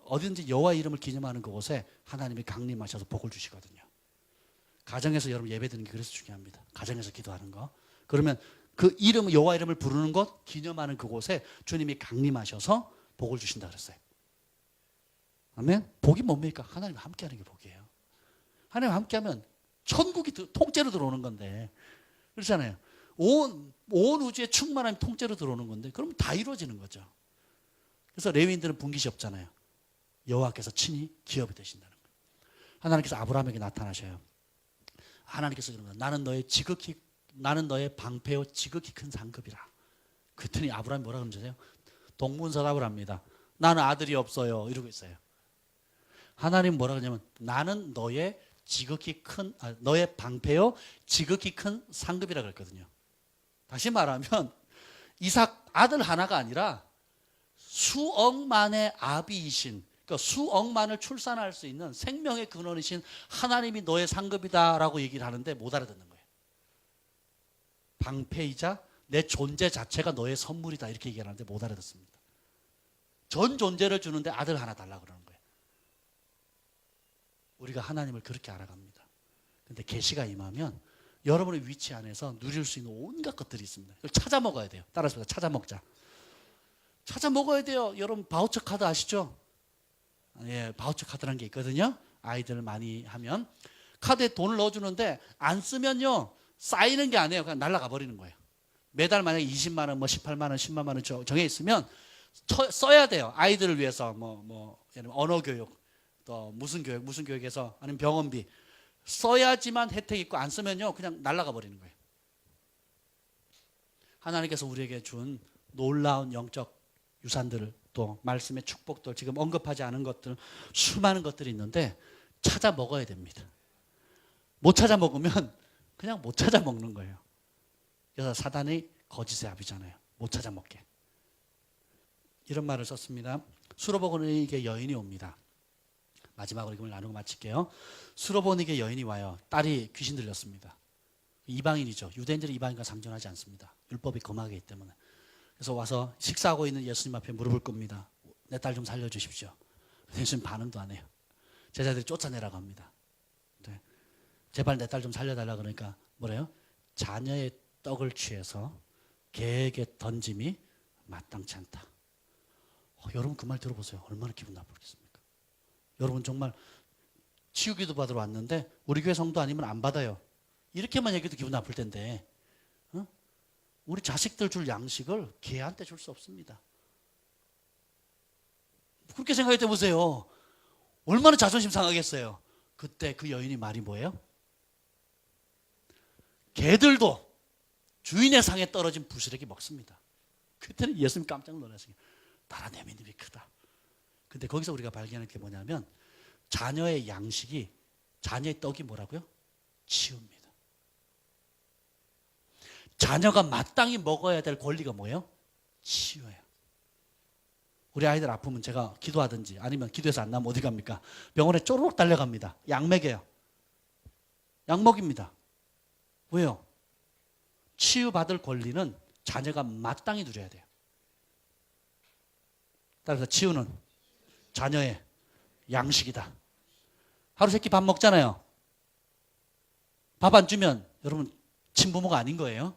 어디든지 여호와 이름을 기념하는 그곳에 하나님이 강림하셔서 복을 주시거든요. 가정에서 여러분 예배드리는 게 그래서 중요합니다. 가정에서 기도하는 거. 그러면 그 여호와 이름을 부르는 것, 기념하는 그곳에 주님이 강림하셔서 복을 주신다 그랬어요. 아멘. 복이 뭡니까? 하나님 함께하는 게 복이에요. 하나님 함께하면 천국이 통째로 들어오는 건데, 그렇잖아요. 온 우주에 충만함이 통째로 들어오는 건데, 그러면 다 이루어지는 거죠. 그래서 레위인들은 분깃이 없잖아요. 여호와께서 친히 기업이 되신다는 거예요. 하나님께서 아브라함에게 나타나셔요. 하나님께서 그러면 나는 너의 방패요 지극히 큰 상급이라. 그랬더니 아브라함이 뭐라 그러는지 아세요? 동문서답을 합니다. 나는 아들이 없어요. 이러고 있어요. 하나님 뭐라 그러냐면 나는 너의 너의 방패요 지극히 큰 상급이라 그랬거든요. 다시 말하면 이삭 아들 하나가 아니라 수억만의 아비이신, 그러니까 수억만을 출산할 수 있는 생명의 근원이신 하나님이 너의 상급이다라고 얘기를 하는데 못 알아듣는 거예요. 방패이자 내 존재 자체가 너의 선물이다 이렇게 얘기하는데 못 알아듣습니다. 전 존재를 주는데 아들 하나 달라고 그러는 거예요. 우리가 하나님을 그렇게 알아갑니다. 근데 계시가 임하면 여러분의 위치 안에서 누릴 수 있는 온갖 것들이 있습니다. 이걸 찾아 먹어야 돼요. 따라서 찾아 먹자. 찾아 먹어야 돼요. 여러분 바우처 카드 아시죠? 예, 바우처 카드라는 게 있거든요. 아이들 많이 하면 카드에 돈을 넣어주는데 안 쓰면요 쌓이는 게 아니에요. 그냥 날아가 버리는 거예요. 매달 만약에 20만 원, 18만 원, 10만 원 정해 있으면 써야 돼요. 아이들을 위해서 예를 들면 언어 교육, 또 무슨 교육에서 아니면 병원비 써야지만 혜택이 있고 안 쓰면요 그냥 날아가 버리는 거예요. 하나님께서 우리에게 준 놀라운 영적 유산들을, 또 말씀의 축복들, 지금 언급하지 않은 것들, 수많은 것들이 있는데 찾아 먹어야 됩니다. 못 찾아 먹으면 그냥 못 찾아 먹는 거예요. 그래서 사단이 거짓의 아비잖아요. 못 찾아 먹게. 이런 말을 썼습니다. 수로보니게 여인이 옵니다. 마지막으로 이걸 나누고 마칠게요. 수로보니게 여인이 와요. 딸이 귀신 들렸습니다. 이방인이죠. 유대인들이 이방인과 상존하지 않습니다. 율법이 금하기 때문에. 그래서 와서 식사하고 있는 예수님 앞에 무릎을 꿇습니다. 내 딸 좀 살려주십시오. 예수님 반응도 안 해요. 제자들이 쫓아내라고 합니다. 네. 제발 내 딸 좀 살려달라 그러니까 뭐래요? 자녀의 떡을 취해서 개에게 던짐이 마땅치 않다. 여러분 그 말 들어보세요. 얼마나 기분 나쁘겠습니까? 여러분 정말 치유기도 받으러 왔는데 우리 교회 성도 아니면 안 받아요. 이렇게만 얘기해도 기분 나쁠 텐데 우리 자식들 줄 양식을 개한테 줄 수 없습니다. 그렇게 생각해 보세요. 얼마나 자존심 상하겠어요. 그때 그 여인이 말이 뭐예요? 개들도 주인의 상에 떨어진 부스러기 먹습니다. 그때는 예수님 깜짝 놀랐어요. 나라 내 믿음이 크다. 근데 거기서 우리가 발견할 게 뭐냐면 자녀의 양식이, 자녀의 떡이 뭐라고요? 치유입니다. 자녀가 마땅히 먹어야 될 권리가 뭐예요? 치유예요. 우리 아이들 아프면 제가 기도하든지 아니면 기도해서 안 나면 어디 갑니까? 병원에 쪼르륵 달려갑니다. 약 먹여요. 약 먹입니다. 왜요? 치유받을 권리는 자녀가 마땅히 누려야 돼요. 따라서 치유는 자녀의 양식이다. 하루 세끼 밥 먹잖아요. 밥 안 주면 여러분 친부모가 아닌 거예요.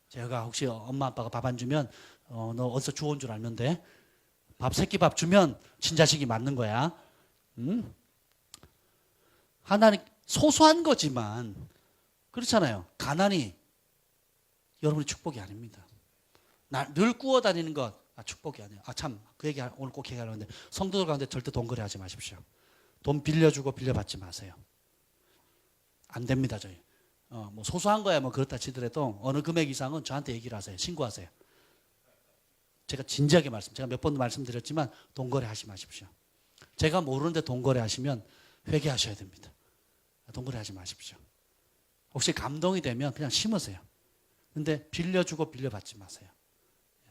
제가 혹시 엄마 아빠가 밥 안 주면 너 어디서 주워온 줄 알는데 밥 세끼 밥 주면 친자식이 맞는 거야. 하나님 소소한 거지만 그렇잖아요. 가난이 여러분의 축복이 아닙니다. 늘 구워 다니는 것 축복이 아니에요. 참 그 얘기 오늘 꼭 얘기하려는데 성도들 가운데 절대 돈 거래하지 마십시오. 돈 빌려주고 빌려받지 마세요. 안 됩니다. 저희 뭐 소소한 거야 뭐 그렇다 치더라도 어느 금액 이상은 저한테 얘기를 하세요. 신고하세요. 제가 진지하게 제가 몇 번도 말씀드렸지만 돈 거래하지 마십시오. 제가 모르는데 돈 거래하시면 회개하셔야 됩니다. 돈 거래하지 마십시오. 혹시 감동이 되면 그냥 심으세요. 근데 빌려주고 빌려받지 마세요.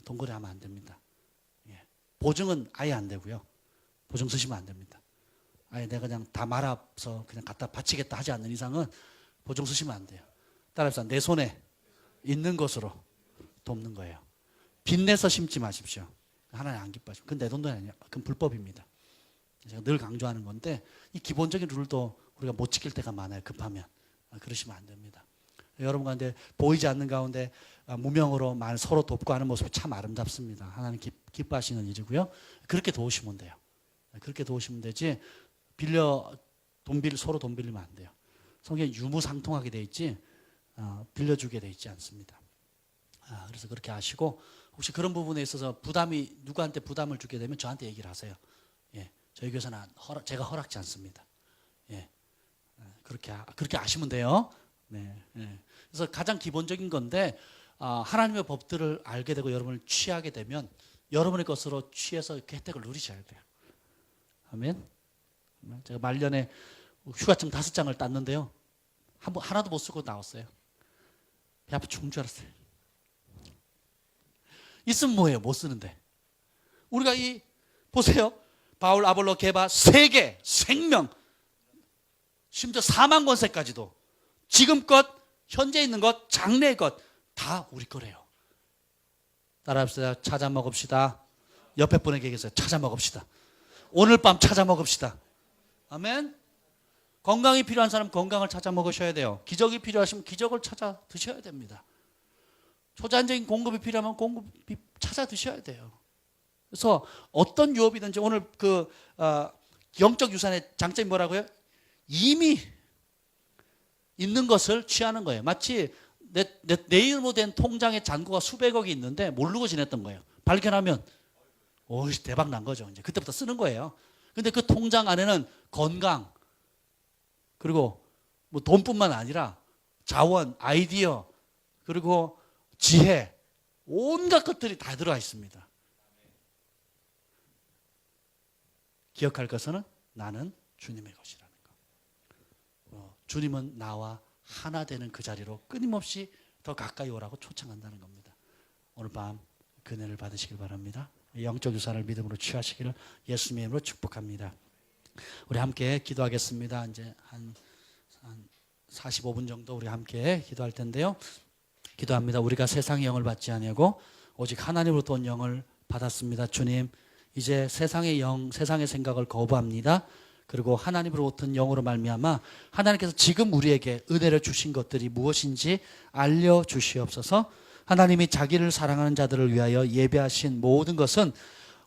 돈 거래하면 안 됩니다. 보증은 아예 안 되고요. 보증 쓰시면 안 됩니다. 아예 내가 그냥 다 말아서 그냥 갖다 바치겠다 하지 않는 이상은 보증 쓰시면 안 돼요. 따라서 내 손에 있는 것으로 돕는 거예요. 빚내서 심지 마십시오. 하나님 안 기뻐하십니다. 그건 내 돈도 아니에요. 그건 불법입니다. 제가 늘 강조하는 건데 이 기본적인 룰도 우리가 못 지킬 때가 많아요. 급하면. 그러시면 안 됩니다. 여러분 가운데 보이지 않는 가운데 무명으로 서로 돕고 하는 모습이 참 아름답습니다. 하나님 기뻐하시는 일이고요. 그렇게 도우시면 돼요. 그렇게 도우시면 되지 서로 돈 빌리면 안 돼요. 성경에 유무상통하게 돼 있지 빌려주게 돼 있지 않습니다. 그래서 그렇게 하시고 혹시 그런 부분에 있어서 누구한테 부담을 주게 되면 저한테 얘기를 하세요. 저희 교회는 제가 허락지 않습니다. 그렇게 아시면 돼요. 그래서 가장 기본적인 건데 하나님의 법들을 알게 되고 여러분을 취하게 되면 여러분의 것으로 취해서 그 혜택을 누리셔야 돼요. 아멘. 제가 말년에 휴가증 5장을 땄는데요. 하나도 못 쓰고 나왔어요. 배 아파 죽은 줄 알았어요. 있으면 뭐예요? 못 쓰는데. 우리가 보세요. 바울, 아볼로, 게바, 세계, 생명, 심지어 사망 권세까지도 지금껏, 현재 있는 것, 장래의 것 다 우리 거래요. 따라합시다. 찾아 먹읍시다. 옆에 분에게 얘기했어요. 찾아 먹읍시다. 오늘 밤 찾아 먹읍시다. 아멘. 건강이 필요한 사람 건강을 찾아 먹으셔야 돼요. 기적이 필요하시면 기적을 찾아 드셔야 됩니다. 초자연적인 공급이 필요하면 공급이 찾아 드셔야 돼요. 그래서 어떤 유업이든지 오늘 영적 유산의 장점이 뭐라고요? 이미 있는 것을 취하는 거예요. 마치 내 이름으로 된 통장에 잔고가 수백억이 있는데 모르고 지냈던 거예요. 발견하면 대박 난 거죠. 이제 그때부터 쓰는 거예요. 근데 그 통장 안에는 건강 그리고 뭐 돈뿐만 아니라 자원, 아이디어 그리고 지혜 온갖 것들이 다 들어가 있습니다. 기억할 것은 나는 주님의 것이라는 거. 주님은 나와 하나 되는 그 자리로 끊임없이 더 가까이 오라고 초청한다는 겁니다. 오늘 밤 은혜를 받으시길 바랍니다. 영적 유산을 믿음으로 취하시기를 예수님의 이름으로 축복합니다. 우리 함께 기도하겠습니다. 이제 한 45분 정도 우리 함께 기도할 텐데요. 기도합니다. 우리가 세상의 영을 받지 아니하고 오직 하나님으로부터 온 영을 받았습니다. 주님, 이제 세상의 영, 세상의 생각을 거부합니다. 그리고 하나님으로부터 온 영으로 말미암아 하나님께서 지금 우리에게 은혜를 주신 것들이 무엇인지 알려주시옵소서. 하나님이 자기를 사랑하는 자들을 위하여 예배하신 모든 것은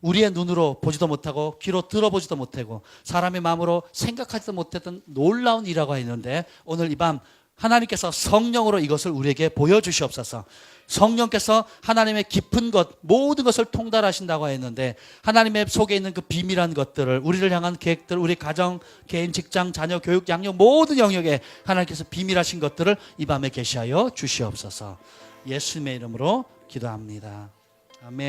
우리의 눈으로 보지도 못하고 귀로 들어보지도 못하고 사람의 마음으로 생각하지도 못했던 놀라운 일이라고 했는데 오늘 이 밤 하나님께서 성령으로 이것을 우리에게 보여주시옵소서. 성령께서 하나님의 깊은 것 모든 것을 통달하신다고 했는데 하나님의 속에 있는 그 비밀한 것들을 우리를 향한 계획들, 우리 가정, 개인, 직장, 자녀, 교육, 양육 모든 영역에 하나님께서 비밀하신 것들을 이 밤에 계시하여 주시옵소서. 예수님의 이름으로 기도합니다. 아멘.